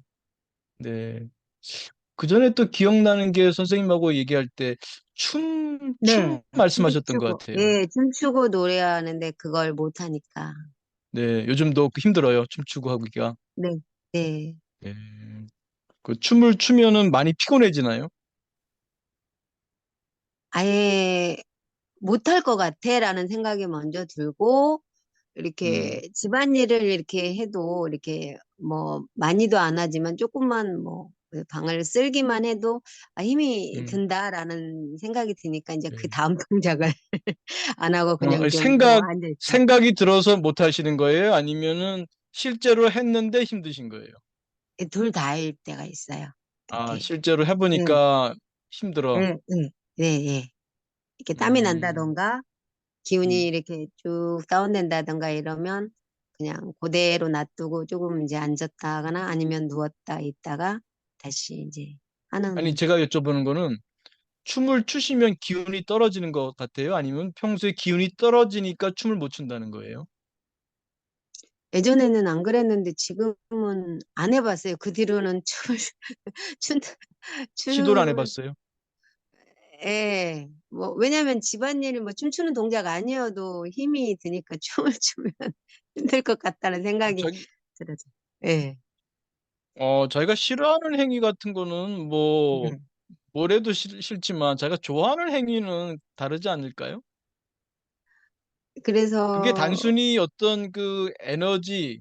네. 그 전에 또 기억나는 게 선생님하고 얘기할 때 춤 네, 말씀하셨던 것 춤추고, 같아요. 예, 춤추고 노래하는데 그걸 못하니까. 네, 요즘도 힘들어요. 춤추고 하기가. 네, 네. 네. 그 춤을 추면은 많이 피곤해지나요? 아예 못할 것 같아라는 생각이 먼저 들고, 음, 이렇게 집안일을 이렇게 해도 이렇게 뭐 많이도 안 하지만 조금만 뭐그 방을 쓸기만 해도 힘이 음, 든다라는 생각이 드니까 이제 그 네. 다음 동작을 안 하고 그냥 좀 뭐 생각, 앉아 있어요. 생각이 들어서 못 하시는 거예요? 아니면은 실제로 했는데 힘드신 거예요? 둘 다일 때가 있어요. 아, 이렇게. 실제로 네, 해보니까 힘들어. 네, 네, 네, 예. 이렇게 땀이 음, 난다던가 기운이 음. 이렇게 쭉 다운된다던가 이러면 그냥 그대로 놔두고 조금 이제 앉았다거나 아니면 누웠다 있다가 다시 이제 아니, 하는 제가 여쭤보는 거는 춤을 추시면 기운이 떨어지는 것 같아요? 아니면 평소에 기운이 떨어지니까 춤을 못 춘다는 거예요? 예전에는 안 그랬는데 지금은 안 해봤어요. 그 뒤로는 춤을 춘 시도를 안 춤을 해봤어요? 예. 뭐 왜냐면 집안일 뭐 춤추는 동작 아니어도 힘이 드니까 춤을 추면 힘들 것 같다는 생각이 자기, 들어서. 예. 자기가 싫어하는 행위 같은 거는 뭐, 네. 뭘 해도 싫지만 자기가 좋아하는 행위는 다르지 않을까요? 그게 그래서, 단순히 어떤 그 에너지,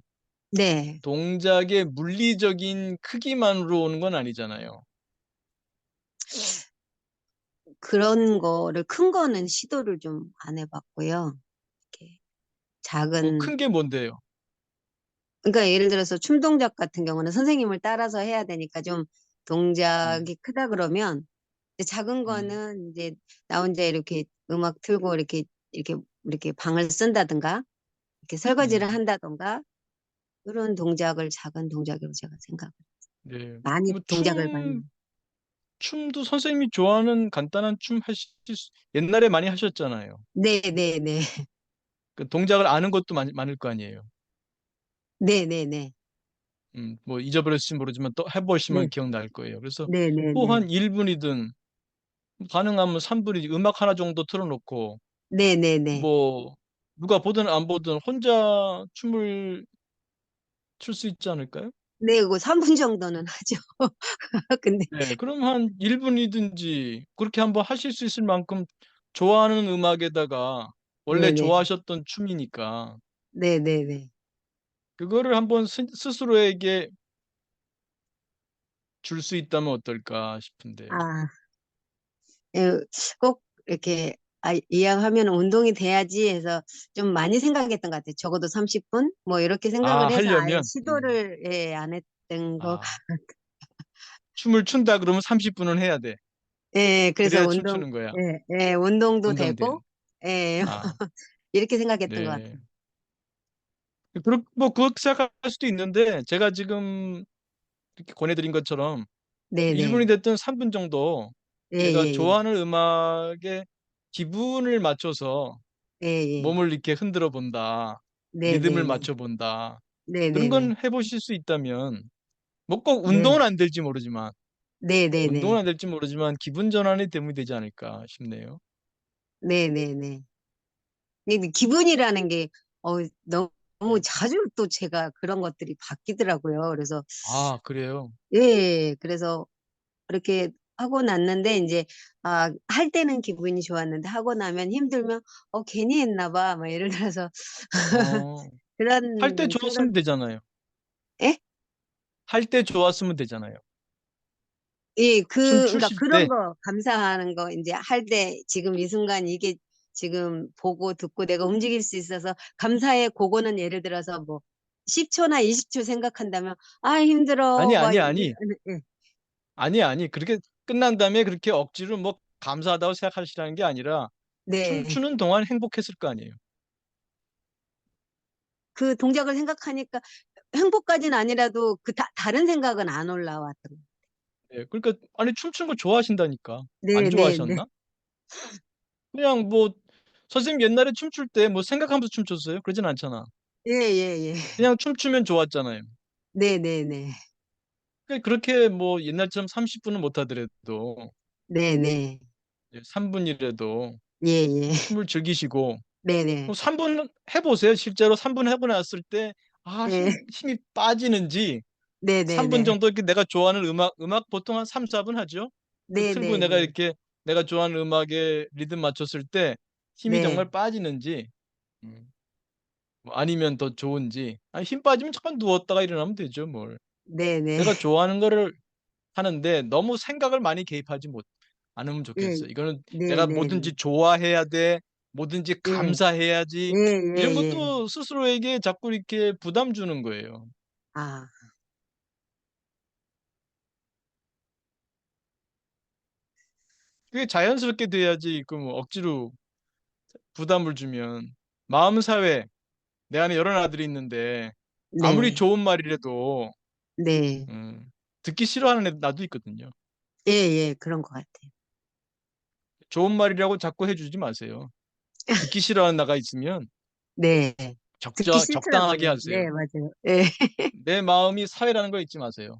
네. 동작의 물리적인 크기만으로 오는 건 아니잖아요. 그런 거를, 큰 거는 시도를 좀 안 해봤고요. 이렇게 뭐 작은, 큰 게 뭔데요? 그러니까 예를 들어서 춤 동작 같은 경우는 선생님을 따라서 해야 되니까 좀 음, 동작이 크다 그러면, 이제 작은 음, 거는 이제 나 혼자 이렇게 음악 틀고 이렇게 방을 쓴다든가, 이렇게 설거지를 음. 한다든가, 그런 동작을 작은 동작으로 제가 생각, 네. 많이 뭐 동작을 많이. 춤도 선생님이 좋아하는 간단한 춤 옛날에 많이 하셨잖아요. 네, 네, 네. 그 동작을 아는 것도 많을 거 아니에요. 네, 네, 네. 뭐 잊어버렸을지 모르지만 또 네, 해보시면 기억날 거예요. 그래서 네, 네, 뭐 네. 한 1분이든 가능하면 3분이든 음악 하나 정도 틀어놓고 네, 네, 네. 뭐 누가 보든 안 보든 혼자 춤을 출 수 있지 않을까요? 네, 그거 3분 정도는 하죠. 근데, 네, 그럼 한 1분이든지 그렇게 한번 하실 수 있을 만큼 좋아하는 음악에다가 원래 네, 네, 좋아하셨던 춤이니까 네, 네, 네. 그거를 한번 스스로에게 줄 수 있다면 어떨까 싶은데요. 아, 예, 꼭 이렇게, 이왕하면 운동이 돼야지 해서 좀 많이 생각했던 것 같아요. 적어도 30분? 뭐 이렇게 아, 생각을 해서 아예 하려면 시도를, 예, 안 했던 거. 아, 춤을 춘다 그러면 30분은 해야 돼. 예, 그래서 그래야 춤추는 거야. 예, 예, 운동도 운동되는. 되고, 예, 아, 이렇게 생각했던 것 네. 같아요. 뭐 그렇게 생각할 수도 있는데 제가 지금 이렇게 권해드린 것처럼 네네. 1분이 됐든 3분 정도 예, 내가 예, 예. 좋아하는 음악에 기분을 맞춰서 예, 예. 몸을 이렇게 흔들어 본다. 리듬을 네네네. 맞춰 본다. 그런 네네네. 건 해보실 수 있다면 뭐 꼭 운동은 네. 안 될지 모르지만 운동은 네네네. 안 될지 모르지만 기분 전환이 되면 되지 않을까 싶네요. 네네네. 근데 기분이라는 게, 너무 네. 자주 또 제가 그런 것들이 바뀌더라고요. 그래서, 아, 그래요? 예, 그래서 그렇게 하고 났는데, 이제, 할 때는 기분이 좋았는데, 하고 나면 힘들면, 괜히 했나 봐. 막 예를 들어서, 어, 할 때 그런 생각, 좋았으면 되잖아요. 예? 할 때 좋았으면 되잖아요. 예, 춤 그러니까 추실 그런 때, 거, 감사하는 거, 이제 할 때, 지금 이 순간 이게 지금 보고 듣고 내가 움직일 수 있어서 감사해. 그거는 예를 들어서 뭐, 10초나 20초 생각한다면, 힘들어. 아니, 막, 아니, 아니, 예. 아니, 그렇게 끝난 다음에 그렇게 억지로 뭐 감사하다고 생각하시라는 게 아니라 네. 춤추는 동안 행복했을 거 아니에요. 그 동작을 생각하니까 행복까지는 아니라도 그 다른 생각은 안 올라왔던. 예, 그러니까, 아니, 춤추는 거 좋아하신다니까. 안 네, 네, 네. 좋아하셨나? 그냥 뭐, 선생님 옛날에 춤출 때 뭐 생각하면서 춤췄어요? 그러진 않잖아. 예, 예, 예. 그냥 춤추면 좋았잖아요. 네, 네, 네. 그렇게 뭐 옛날처럼 30분은 못 하더라도 네, 네. 3분이라도 예, 예. 춤을 즐기시고 네, 네. 3분 해보세요. 실제로 3분 해보고 났을 때 예. 힘이 빠지는지 네, 네, 3분 네. 정도 이렇게 내가 좋아하는 음악 보통 한 3, 4분 하죠. 그 네, 틀고 네, 내가 네. 이렇게 내가 좋아하는 음악에 리듬 맞췄을 때 힘이 네. 정말 빠지는지 음, 뭐 아니면 더 좋은지 힘 빠지면 잠깐 누웠다가 일어나면 되죠, 뭘. 네, 네. 내가 좋아하는 거를 하는데 너무 생각을 많이 개입하지 않으면 예, 좋겠어요. 이거는 네, 내가 네, 네. 뭐든지 좋아해야 돼, 뭐든지 예, 감사해야지, 예, 이런 예, 예. 것도 스스로에게 자꾸 이렇게 부담 주는 거예요. 아, 그게 자연스럽게 돼야지, 뭐 억지로 부담을 주면. 마음사회, 내 안에 여러 아들이 있는데, 아무리 네, 좋은 말이라도, 네. 듣기 싫어하는 애 나도 있거든요. 예, 예, 그런 것 같아요. 좋은 말이라고 자꾸 해주지 마세요. 듣기 싫어하는 나가 있으면 네. 듣기 적당하게 싫더라고요. 하세요. 네, 맞아요. 예. 내 마음이 사회라는 걸 잊지 마세요.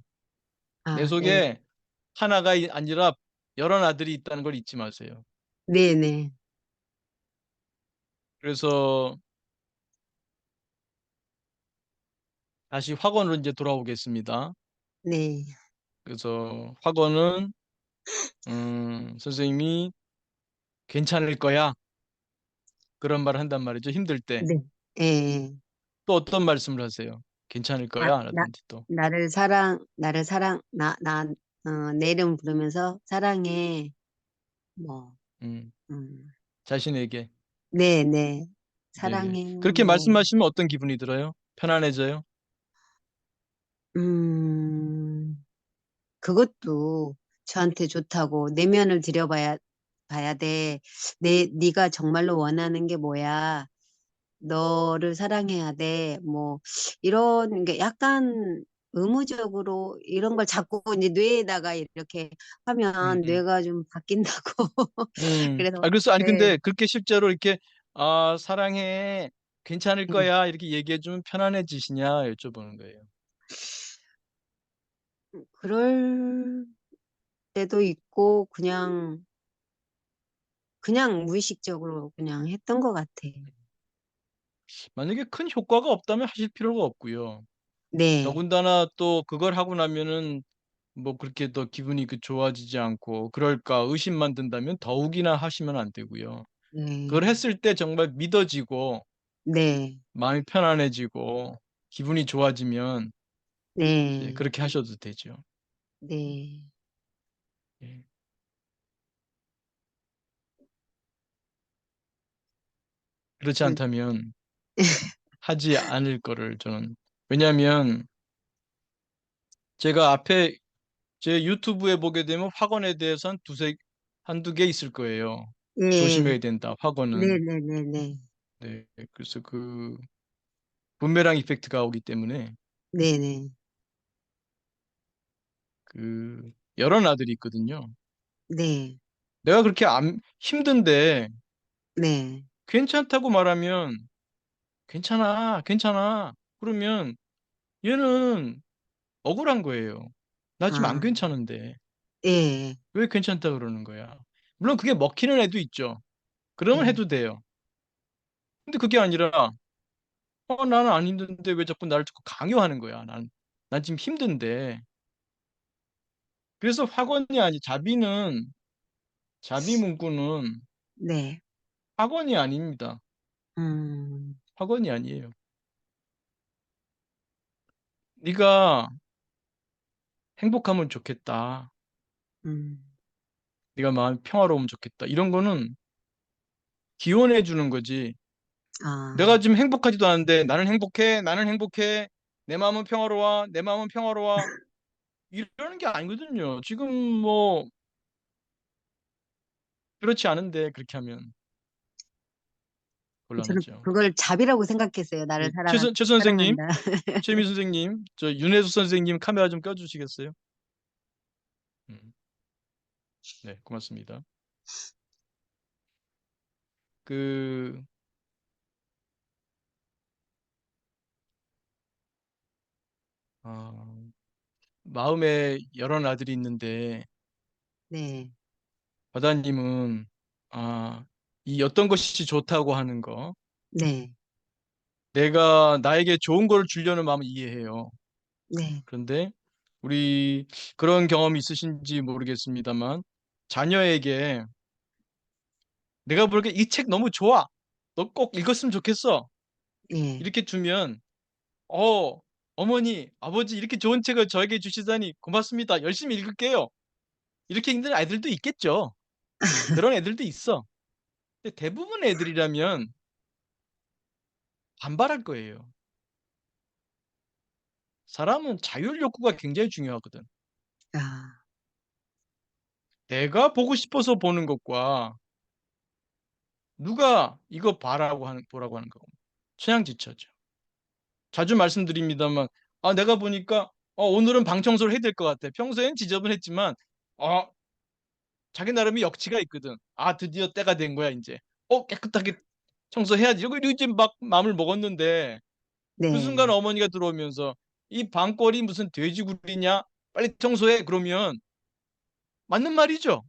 내 예. 속에 하나가 아니라 여러 아들이 있다는 걸 잊지 마세요. 네, 네, 그래서 다시 학원으로 이제 돌아오겠습니다. 네, 그래서 학원은 선생님이 괜찮을 거야. 그런 말을 한단 말이죠. 힘들 때. 네. 예. 또 어떤 말씀을 하세요? 괜찮을 나, 거야. 나, 라든지 또. 나를 사랑, 내 이름 부르면서 사랑해. 뭐, 음, 음, 자신에게. 네, 네. 네네. 사랑해. 그렇게 뭐, 말씀하시면 어떤 기분이 들어요? 편안해져요? 음, 그것도 저한테 좋다고 내면을 봐야 돼. 네가 정말로 원하는 게 뭐야? 너를 사랑해야 돼. 뭐 이런 게 약간 의무적으로 이런 걸 자꾸 이제 뇌에다가 이렇게 하면 음, 뇌가 좀 바뀐다고. 그래서 그래서, 아니, 네, 근데 그렇게 실제로 이렇게, 사랑해. 괜찮을 네. 거야. 이렇게 얘기해주면 편안해지시냐 여쭤보는 거예요. 그럴 때도 있고 그냥 무의식적으로 그냥 했던 것 같아. 만약에 큰 효과가 없다면 하실 필요가 없고요. 네, 더군다나 또 그걸 하고 나면은 뭐 그렇게 더 기분이 좋아지지 않고 그럴까 의심만 든다면 더욱이나 하시면 안 되고요. 그걸 네, 했을 때 정말 믿어지고 네, 마음이 편안해지고 기분이 좋아지면 이제 네, 그렇게 하셔도 되죠. 네. 예. 그렇지 그, 않다면 하지 않을 거를 저는, 왜냐하면 제가 앞에 제 유튜브에 보게 되면 확언에 대해서는 한두 개 있을 거예요. 예, 조심해야 된다. 네, 확언은. 네, 네, 네, 네. 그래서 그 부메랑 이펙트가 오기 때문에 네, 네, 그 여러 나들이 있거든요. 네, 내가 그렇게 힘든데 네. 괜찮다고 말하면 괜찮아, 괜찮아. 그러면 얘는 억울한 거예요. 나 지금 안 아, 괜찮은데 예, 왜 괜찮다 그러는 거야? 물론 그게 먹히는 애도 있죠. 그러면 예. 해도 돼요. 근데 그게 아니라 나는 안 힘든데 왜 자꾸 나를 자꾸 강요하는 거야. 난 지금 힘든데. 그래서 확언이 아니 자비 문구는 네. 학원이 아닙니다. 음, 학원이 아니에요. 네가 행복하면 좋겠다. 음, 네가 마음이 평화로우면 좋겠다. 이런 거는 기원해 주는 거지. 아, 내가 지금 행복하지도 않은데 나는 행복해. 나는 행복해. 내 마음은 평화로워. 내 마음은 평화로워. 이러는 게 아니거든요. 지금 뭐 그렇지 않은데 그렇게 하면 저는 곤란하죠. 그걸 잡이라고 생각했어요. 나를 네, 최 선생님, 사랑한다. 최미 선생님, 저 윤혜수 선생님 카메라 좀 껴주시겠어요? 음, 네, 고맙습니다. 그 어, 마음에 여러 아들이 있는데 네, 바다님은 이 어떤 것이 좋다고 하는 거, 네, 내가 나에게 좋은 걸 주려는 마음을 이해해요. 네, 그런데 우리 그런 경험이 있으신지 모르겠습니다만 자녀에게 내가 보기에 이 책 너무 좋아. 너 꼭 읽었으면 좋겠어. 예. 이렇게 주면 어 어머니 아버지 이렇게 좋은 책을 저에게 주시다니 고맙습니다. 열심히 읽을게요. 이렇게 읽는 아이들도 있겠죠. 그런 애들도 있어. 근데 대부분 애들이라면 반발할 거예요. 사람은 자율 욕구가 굉장히 중요하거든. 아, 내가 보고 싶어서 보는 것과 누가 이거 보라고 하는 거 취향지처죠. 자주 말씀드립니다만 내가 보니까 오늘은 방 청소를 해야 될 것 같아. 평소엔 지저분했지만 어, 자기 나름의 역치가 있거든. 드디어 때가 된 거야 이제. 깨끗하게 청소해야지. 이러고 이제 막 마음을 먹었는데 그 순간 네. 어머니가 들어오면서 이 방꼴이 무슨 돼지굴이냐? 빨리 청소해. 그러면 맞는 말이죠.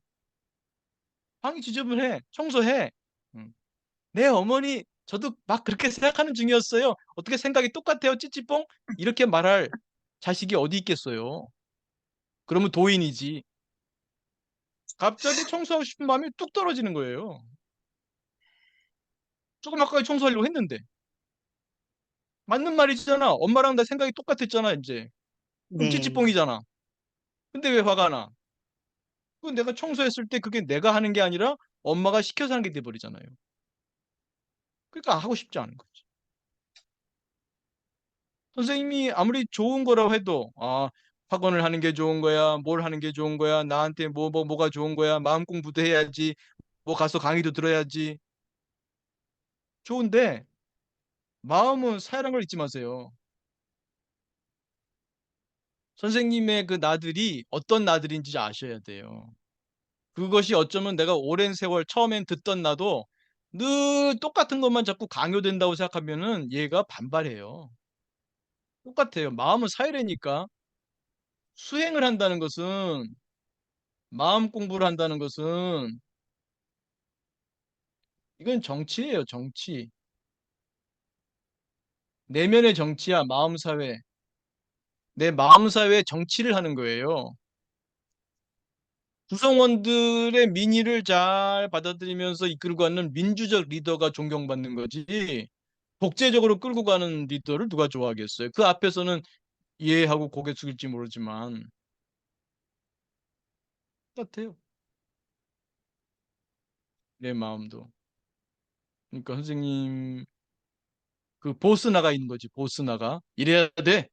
방이 지저분해. 청소해. 음. 네, 어머니, 저도 막 그렇게 생각하는 중이었어요. 어떻게 생각이 똑같아요, 찌찌뽕? 이렇게 말할 자식이 어디 있겠어요. 그러면 도인이지. 갑자기 청소하고 싶은 마음이 뚝 떨어지는 거예요. 조금 아까 청소하려고 했는데. 맞는 말이잖아. 엄마랑 나 생각이 똑같았잖아, 이제. 그럼 네, 찌찌뽕이잖아. 근데 왜 화가 나? 그 내가 청소했을 때 그게 내가 하는 게 아니라 엄마가 시켜서 하는 게 돼버리잖아요. 그러니까 하고 싶지 않은 거지. 선생님이 아무리 좋은 거라고 해도, 학원을 하는 게 좋은 거야, 뭘 하는 게 좋은 거야, 나한테 뭐가 좋은 거야, 마음 공부도 해야지, 뭐 가서 강의도 들어야지. 좋은데, 마음은 사랑을 잊지 마세요. 선생님의 그 나들이 어떤 나들인지 아셔야 돼요. 그것이 어쩌면 내가 오랜 세월 처음엔 듣던 나도 늘 똑같은 것만 자꾸 강요된다고 생각하면은 얘가 반발해요. 똑같아요. 마음은 사유라니까. 수행을 한다는 것은, 마음 공부를 한다는 것은, 이건 정치예요, 정치. 내면의 정치야, 마음 사회. 내 마음 사회에 정치를 하는 거예요. 구성원들의 민의를 잘 받아들이면서 이끌고 가는 민주적 리더가 존경받는 거지. 독재적으로 끌고 가는 리더를 누가 좋아하겠어요? 그 앞에서는 이해하고 고개 숙일지 모르지만 똑같아요. 내 마음도. 그러니까 선생님 그 보스나가 있는 거지. 보스나가 이래야 돼,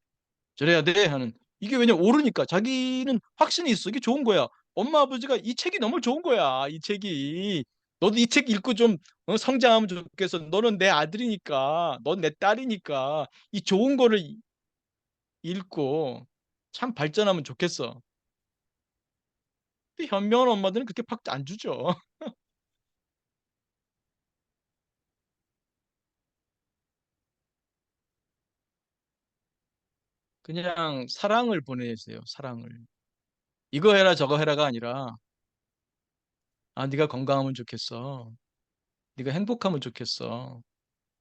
저래야 돼 하는. 이게 왜냐 오르니까 자기는 확신이 있어. 이게 좋은 거야. 엄마 아버지가 이 책이 너무 좋은 거야. 이 책이. 너도 이 책 읽고 좀 성장하면 좋겠어. 너는 내 아들이니까, 넌 내 딸이니까 이 좋은 거를 읽고 참 발전하면 좋겠어. 근데 현명한 엄마들은 그렇게 팍 안 주죠. 그냥 사랑을 보내세요. 사랑을. 이거 해라 저거 해라가 아니라 네가 건강하면 좋겠어. 네가 행복하면 좋겠어.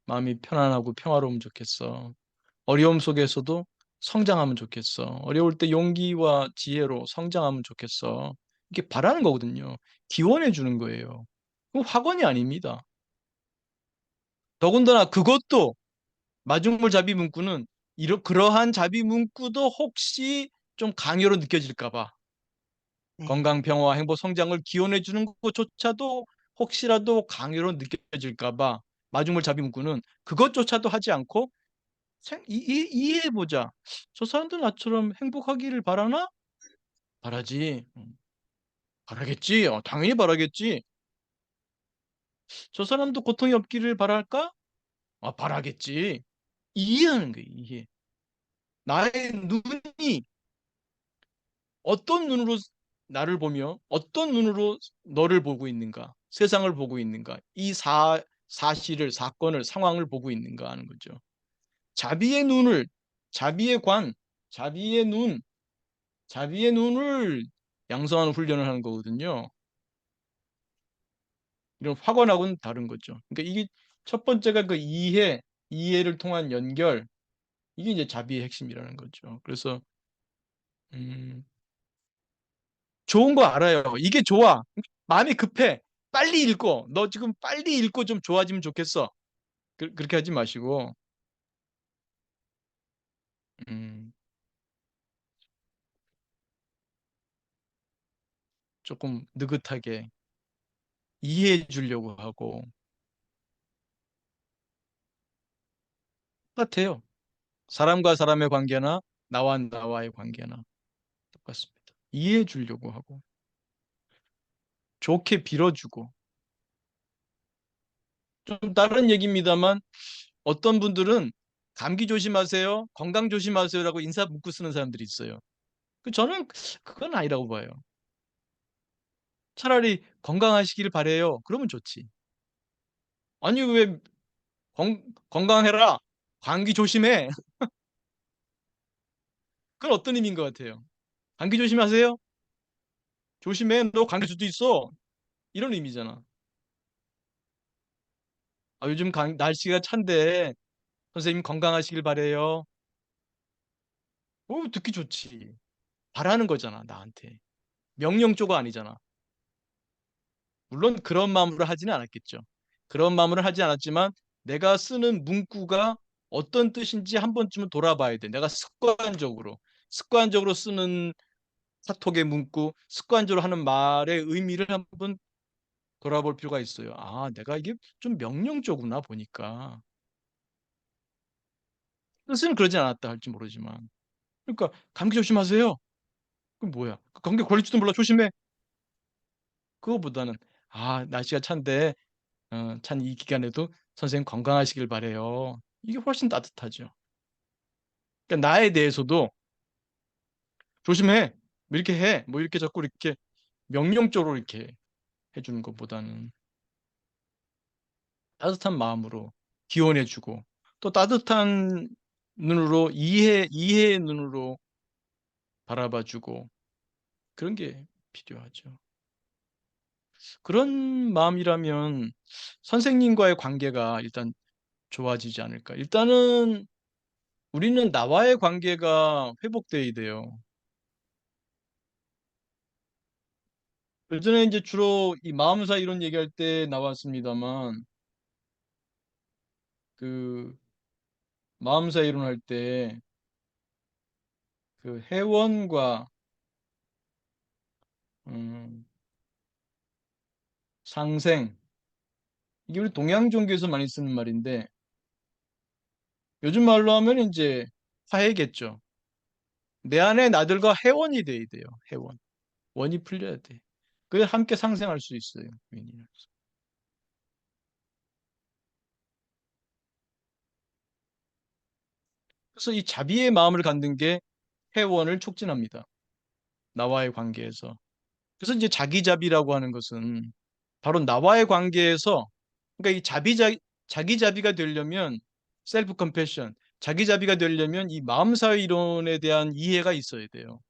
마음이 편안하고 평화로우면 좋겠어. 어려움 속에서도 성장하면 좋겠어. 어려울 때 용기와 지혜로 성장하면 좋겠어. 이게 바라는 거거든요. 기원해 주는 거예요. 그럼 학원이 아닙니다. 더군다나 그것도 마중물 잡이 문구는 그러한 잡이 문구도 혹시 좀 강요로 느껴질까 봐 네, 건강, 평화, 행복, 성장을 기원해 주는 것조차도 혹시라도 강요로 느껴질까 봐 마중물 잡이 문구는 그것조차도 하지 않고 이해해보자. 저 사람들 나처럼 행복하기를 바라나? 바라지. 바라겠지. 당연히 바라겠지. 저 사람도 고통이 없기를 바랄까? 바라겠지. 이해하는 거예요, 이해. 나의 눈이 어떤 눈으로 나를 보며 어떤 눈으로 너를 보고 있는가? 세상을 보고 있는가? 이 사실을, 사건을, 상황을 보고 있는가 하는 거죠. 자비의 눈을, 자비의 관, 자비의 눈, 자비의 눈을 양성하는 훈련을 하는 거거든요. 이런 확언하고는 다른 거죠. 그러니까 이게 첫 번째가 그 이해를 통한 연결, 이게 이제 자비의 핵심이라는 거죠. 그래서 음, 좋은 거 알아요. 이게 좋아. 마음이 급해. 빨리 읽고. 너 지금 빨리 읽고 좀 좋아지면 좋겠어. 그렇게 하지 마시고 음, 조금 느긋하게 이해해 주려고 하고 똑같아요. 사람과 사람의 관계나 나와 나와의 관계나 똑같습니다. 이해해 주려고 하고 좋게 빌어주고 좀 다른 얘기입니다만 어떤 분들은 감기 조심하세요, 건강 조심하세요라고 인사 문구 쓰는 사람들이 있어요. 저는 그건 아니라고 봐요. 차라리 건강하시길 바래요. 그러면 좋지. 아니 왜 건강해라, 감기 조심해. 그건 어떤 의미인 것 같아요? 감기 조심하세요. 조심해. 너 감기 수도 있어. 이런 의미잖아. 요즘 날씨가 찬데 선생님 건강하시길 바래요. 듣기 좋지. 바라는 거잖아, 나한테. 명령 조가 아니잖아. 물론 그런 마음으로 하지는 않았겠죠. 그런 마음으로 하지 않았지만 내가 쓰는 문구가 어떤 뜻인지 한 번쯤은 돌아봐야 돼. 내가 습관적으로 쓰는 카톡의 문구, 습관적으로 하는 말의 의미를 한번 돌아볼 필요가 있어요. 아, 내가 이게 좀 명령조구나 보니까. 뜻은 그러지 않았다 할지 모르지만. 그러니까 감기 조심하세요. 그럼 뭐야? 감기 걸릴지도 몰라 조심해. 그거보다는 아, 날씨가 찬데 찬 이 기간에도 선생님 건강하시길 바래요. 이게 훨씬 따뜻하죠. 그러니까 나에 대해서도 조심해. 뭐 이렇게 해. 뭐 이렇게 자꾸 이렇게 명령적으로 이렇게 해주는 것보다는 따뜻한 마음으로 기원해주고 또 따뜻한 눈으로 이해의 눈으로 바라봐주고 그런 게 필요하죠. 그런 마음이라면 선생님과의 관계가 일단 좋아지지 않을까. 일단은 우리는 나와의 관계가 회복돼야 돼요. 예전에 이제 주로 이 마음사 이론 얘기할 때 나왔습니다만 그 마음사 이론 할 때 그 회원과 음, 상생 이게 우리 동양 종교에서 많이 쓰는 말인데 요즘 말로 하면 이제 화해겠죠. 내 안에 나들과 회원이 돼야 돼요. 회원. 원이 풀려야 돼. 그래 함께 상생할 수 있어요. 윈이라서. 그래서 이 자비의 마음을 갖는 게 회원을 촉진합니다. 나와의 관계에서. 그래서 이제 자기자비라고 하는 것은 바로 나와의 관계에서 그러니까 이 자기자비가 되려면 셀프 컴패션, 자기자비가 되려면 이 마음사회 이론에 대한 이해가 있어야 돼요.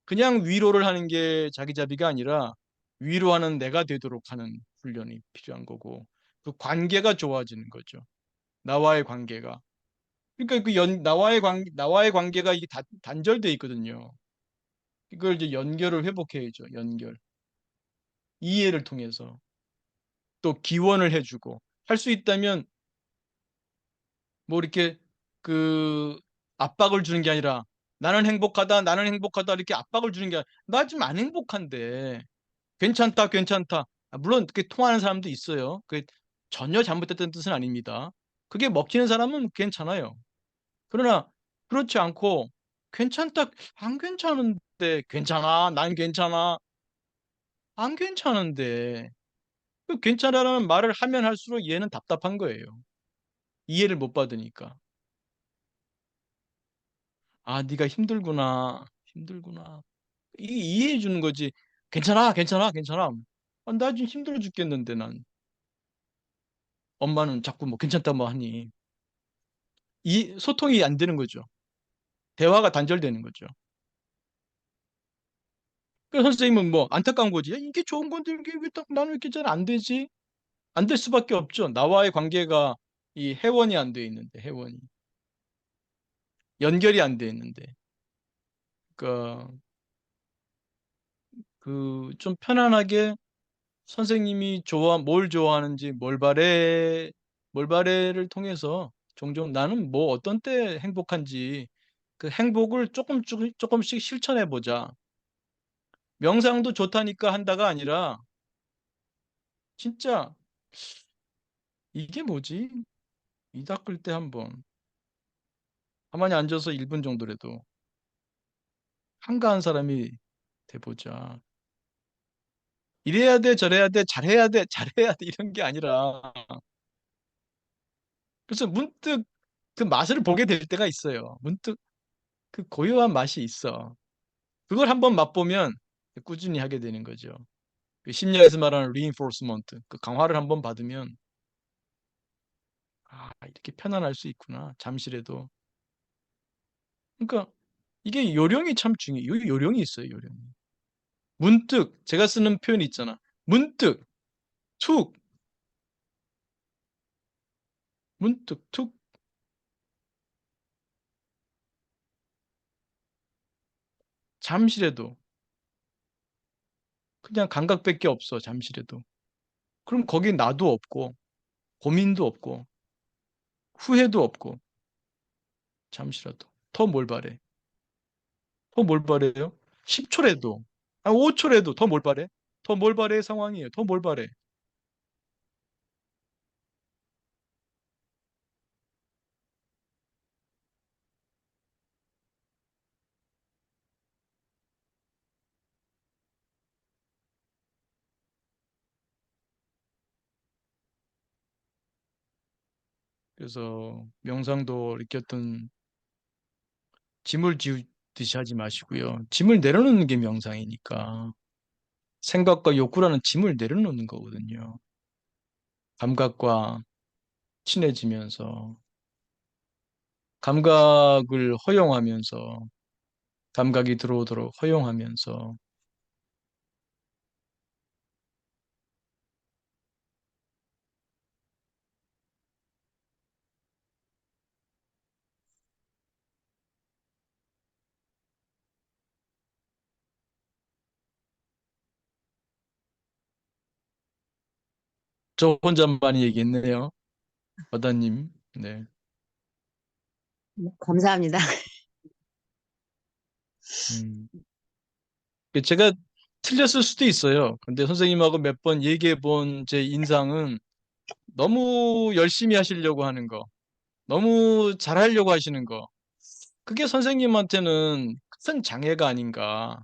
그냥 위로를 하는 게 자기자비가 아니라 위로하는 내가 되도록 하는 훈련이 필요한 거고 그 관계가 좋아지는 거죠. 나와의 관계가. 그러니까 나와의 관계가 이게 단절돼 있거든요. 이걸 이제 연결을 회복해야죠. 연결. 이해를 통해서 또 기원을 해주고 할 수 있다면 뭐 이렇게 그 압박을 주는 게 아니라 나는 행복하다 이렇게 압박을 주는 게 아니라 나 지금 안 행복한데 괜찮다 괜찮다. 아, 물론 그렇게 통하는 사람도 있어요. 그 전혀 잘못됐다는 뜻은 아닙니다. 그게 먹히는 사람은 괜찮아요. 그러나 그렇지 않고 괜찮다 안 괜찮은데 괜찮아 난 괜찮아 안 괜찮은데 그 괜찮아라는 말을 하면 할수록 얘는 답답한 거예요. 이해를 못 받으니까. 아, 네가 힘들구나. 이게 이해해 주는 거지. 괜찮아. 아, 나 지금 힘들어 죽겠는데 난. 엄마는 자꾸 뭐 괜찮다 뭐 하니. 이 소통이 안 되는 거죠. 대화가 단절되는 거죠. 그래서 선생님은 뭐 안타까운 거지. 야, 이게 좋은 건데 이게 왜 딱 나는 이렇게 잘 안 되지? 안 될 수밖에 없죠. 나와의 관계가 이 회원이 안 돼 있는데 회원이 연결이 안 돼 있는데. 그러니까 그 좀 편안하게 선생님이 뭘 좋아하는지 뭘 바래를 통해서 종종 나는 뭐 어떤 때 행복한지 그 행복을 조금씩 실천해 보자. 명상도 좋다니까 한다가 아니라 진짜 이게 뭐지? 이 닦을 때 한번 가만히 앉아서 1분 정도라도 한가한 사람이 돼 보자. 이래야 돼, 저래야 돼, 잘해야 돼 이런 게 아니라 그래서 문득 그 맛을 보게 될 때가 있어요. 문득 그 고요한 맛이 있어. 그걸 한번 맛보면 꾸준히 하게 되는 거죠. 그 심리학에서 말하는 reinforcement, 그 강화를 한번 받으면 아, 이렇게 편안할 수 있구나. 잠시라도. 그러니까 이게 요령이 참 중요해요. 요령이 있어요, 요령이. 문득 제가 쓰는 표현이 있잖아. 문득 툭 문득 툭 잠시라도 그냥 감각밖에 없어, 잠시라도. 그럼 거기 나도 없고, 고민도 없고, 후회도 없고, 잠시라도. 더 뭘 바래? 더 뭘 바래요? 10초라도, 5초라도 더 뭘 바래? 더 뭘 바래 상황이에요. 더 뭘 바래? 그래서 명상도 이렇게 어떤 짐을 지우듯이 하지 마시고요. 짐을 내려놓는 게 명상이니까. 생각과 욕구라는 짐을 내려놓는 거거든요. 감각과 친해지면서, 감각을 허용하면서, 감각이 들어오도록 허용하면서, 저 혼자 많이 얘기했네요. 바다님. 네. 감사합니다. 음. 제가 틀렸을 수도 있어요. 근데 선생님하고 몇 번 얘기해 본 제 인상은 너무 열심히 하시려고 하는 거, 너무 잘하려고 하시는 거, 그게 선생님한테는 큰 장애가 아닌가.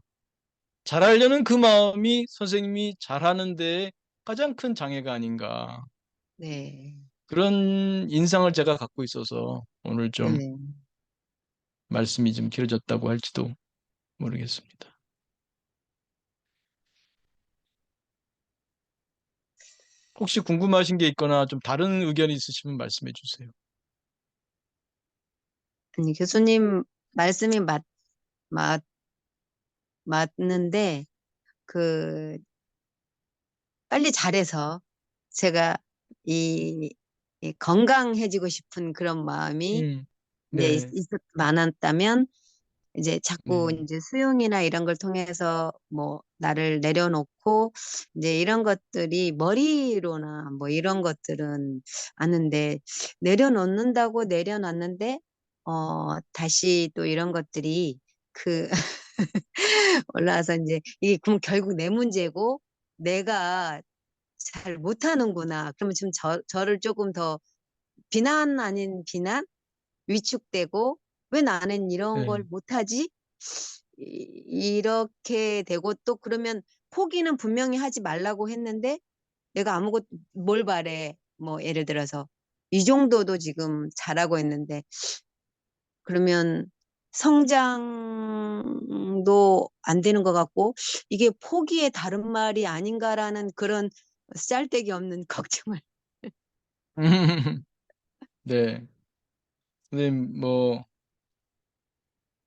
잘하려는 그 마음이 선생님이 잘하는 데 가장 큰 장애가 아닌가. 네. 그런 인상을 제가 갖고 있어서 오늘 좀 네. 말씀이 좀 길어졌다고 할지도 모르겠습니다. 혹시 궁금하신 게 있거나 좀 다른 의견이 있으시면 말씀해 주세요. 아니, 교수님 말씀이 맞, 맞는데, 그, 빨리 잘해서 제가 이, 이 건강해지고 싶은 그런 마음이 음, 이제 네, 많았다면, 이제 자꾸 네, 이제 수용이나 이런 걸 통해서 뭐 나를 내려놓고 이제 이런 것들이 머리로나 뭐 이런 것들은 아는데 내려놓는다고 내려놨는데 다시 또 이런 것들이 그 올라와서 이제 이게 그럼 결국 내 문제고 내가 잘 못하는구나. 그러면 지금 저를 조금 더 비난 아닌 비난? 위축되고 왜 나는 이런 걸 네. 못하지? 이렇게 되고 또 그러면 포기는 분명히 하지 말라고 했는데 내가 아무것 뭘 바래? 뭐 예를 들어서 이 정도도 지금 잘하고 있는데 그러면 성장도 안 되는 것 같고 이게 포기의 다른 말이 아닌가라는 그런 쌀데기 없는 걱정을. 네. 선생님, 뭐,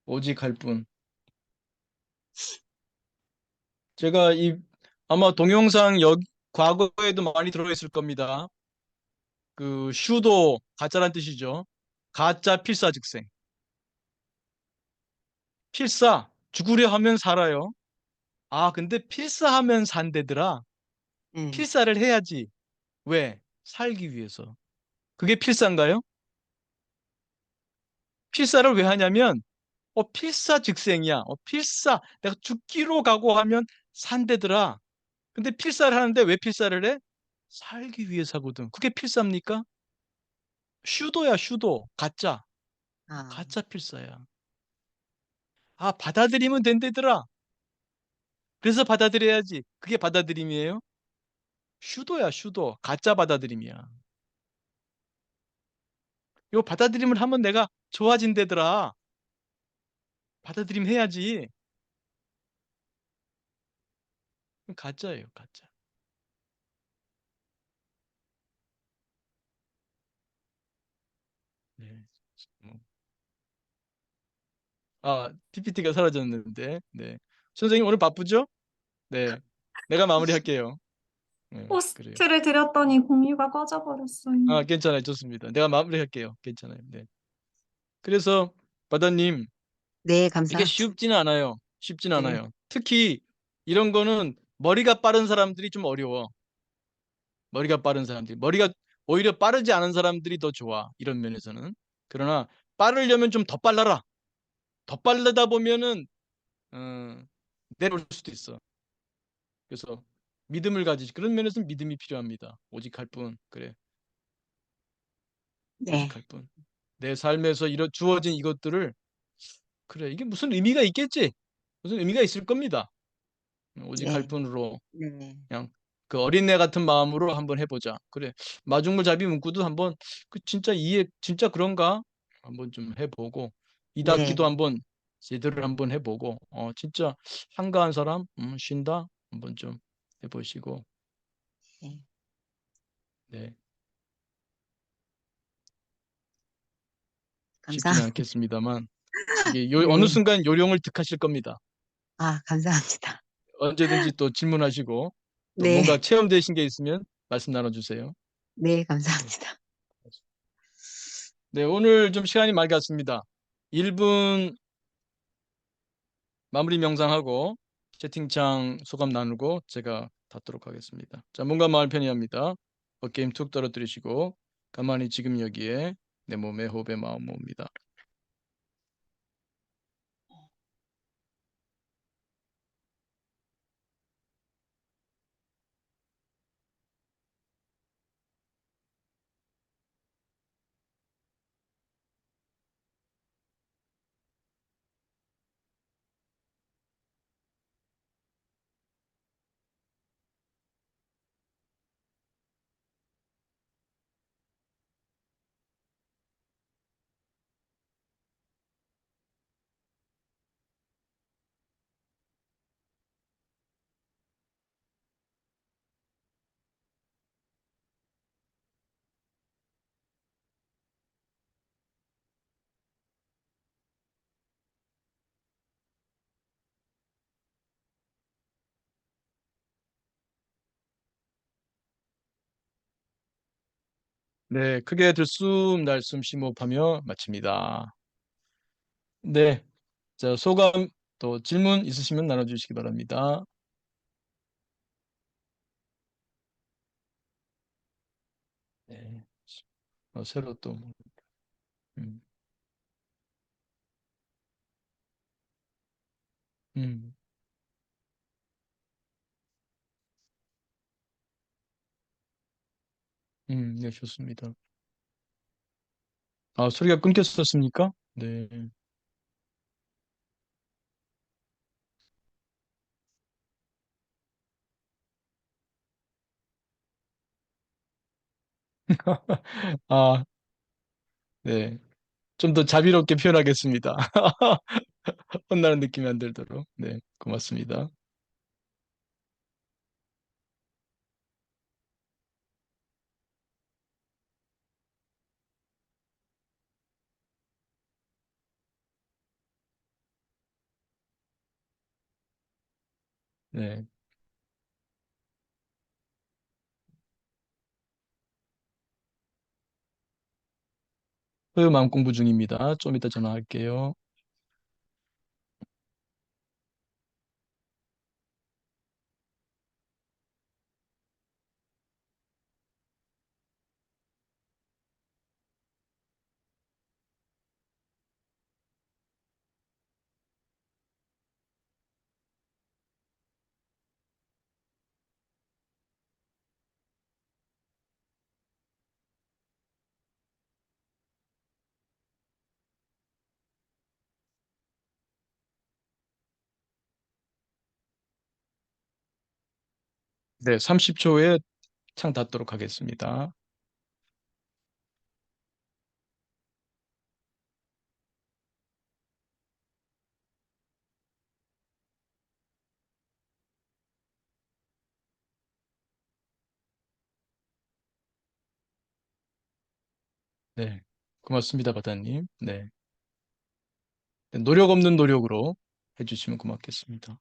오직 할 뿐. 제가 아마 동영상 과거에도 많이 들어있을 겁니다. 그, 슈도, 가짜란 뜻이죠. 가짜 필사즉생. 필사, 죽으려 하면 살아요. 아, 근데 필사하면 산대더라. 예. 필사를 해야지. 왜? 살기 위해서. 그게 필사인가요? 필사를 왜 하냐면, 필사즉생이야. 필사. 내가 죽기로 각오하면 산대더라. 근데 필사를 하는데 왜 필사를 해? 살기 위해서거든. 그게 필사입니까? 슈도야, 슈도. 가짜. 아, 가짜 필사야. 아, 받아들이면 된대더라. 그래서 받아들여야지. 그게 받아들임이에요? 슈도야, 슈도. 가짜 받아들임이야. 요 받아들임을 하면 내가 좋아진대더라. 받아들임 해야지. 그건 가짜예요, 가짜. 네. 뭐. PPT가 사라졌는데. 네. 선생님 오늘 바쁘죠? 네. 내가 마무리할게요. 네, 그래요. 호스트를 드렸더니 공유가 꺼져버렸어요. 괜찮아요. 좋습니다. 내가 마무리할게요. 괜찮아요. 네. 그래서 바다님, 네, 이게 감사. 쉽지는 않아요. 쉽지는 네. 않아요. 특히 이런 거는 머리가 빠른 사람들이 좀 어려워. 머리가 빠른 사람들이. 머리가 오히려 빠르지 않은 사람들이 더 좋아. 이런 면에서는. 그러나 빠르려면 좀 더 빨라라. 더 빠르다 보면은 어, 내려올 수도 있어. 그래서 믿음을 가지지. 그런 면에서는 믿음이 필요합니다. 오직 할 뿐. 그래. 네, 오직 할 뿐. 내 삶에서 주어진 이것들을 그래. 이게 무슨 의미가 있겠지? 무슨 의미가 있을 겁니다. 오직 할 네, 뿐으로 네, 그냥 그 어린애 같은 마음으로 한번 해보자. 그래. 마중물 잡이 문구도 한번 그 진짜 진짜 그런가? 한번 좀 해보고 이닫기도 네, 한번 제대로 한번 해보고 진짜 한가한 사람 쉰다 한번 좀 해보시고 네. 네 쉽지는 감사합니다. 않겠습니다만 이게 어느 네, 순간 요령을 득하실 겁니다. 아, 감사합니다. 언제든지 또 질문하시고 또 네, 뭔가 체험되신 게 있으면 말씀 나눠주세요. 네, 네. 감사합니다. 네, 오늘 좀 시간이 많이 갔습니다. 1분 마무리 명상하고 채팅창 소감 나누고 제가 닫도록 하겠습니다. 자, 몸과 마음을 편히합니다. 어깨 힘 툭 떨어뜨리시고 가만히 지금 여기에 내 몸에 호흡에 마음 모읍니다. 네, 크게 들숨 날숨 심호흡하며 마칩니다. 네, 자, 소감 또 질문 있으시면 나눠주시기 바랍니다. 네, 새로 또 음, 음, 네, 좋습니다. 아, 소리가 끊겼었습니까? 네. 아, 네. 좀 더 자비롭게 표현하겠습니다. 혼나는 느낌이 안 들도록. 네, 고맙습니다. 네, 소유 마음 공부 중입니다. 좀 이따 전화할게요. 네, 30초 후에 창 닫도록 하겠습니다. 네, 고맙습니다, 바다님. 네, 노력 없는 노력으로 해주시면 고맙겠습니다.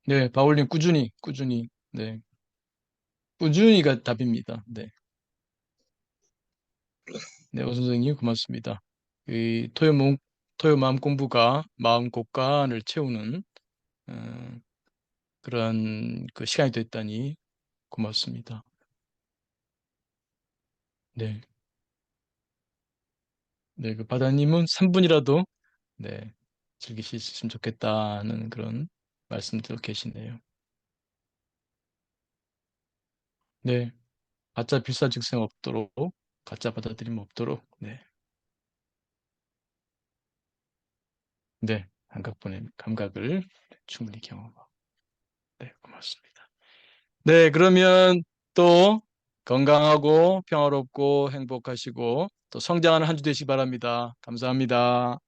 네, 바울님 꾸준히, 네, 꾸준히가 답입니다. 네, 네, 오 선생님 고맙습니다. 이 토요 마음 공부가 마음 곳간을 채우는 어, 그런 그 시간이 됐다니 고맙습니다. 네. 네, 그 바다님은 3분이라도 네, 즐기셨으면 좋겠다는 그런 말씀도 계시네요. 네, 가짜 필사즉생 없도록, 가짜 받아들임 없도록, 네, 네, 감각을 충분히 경험하고, 네, 고맙습니다. 네, 그러면 또 건강하고 평화롭고 행복하시고 또 성장하는 한 주 되시기 바랍니다. 감사합니다.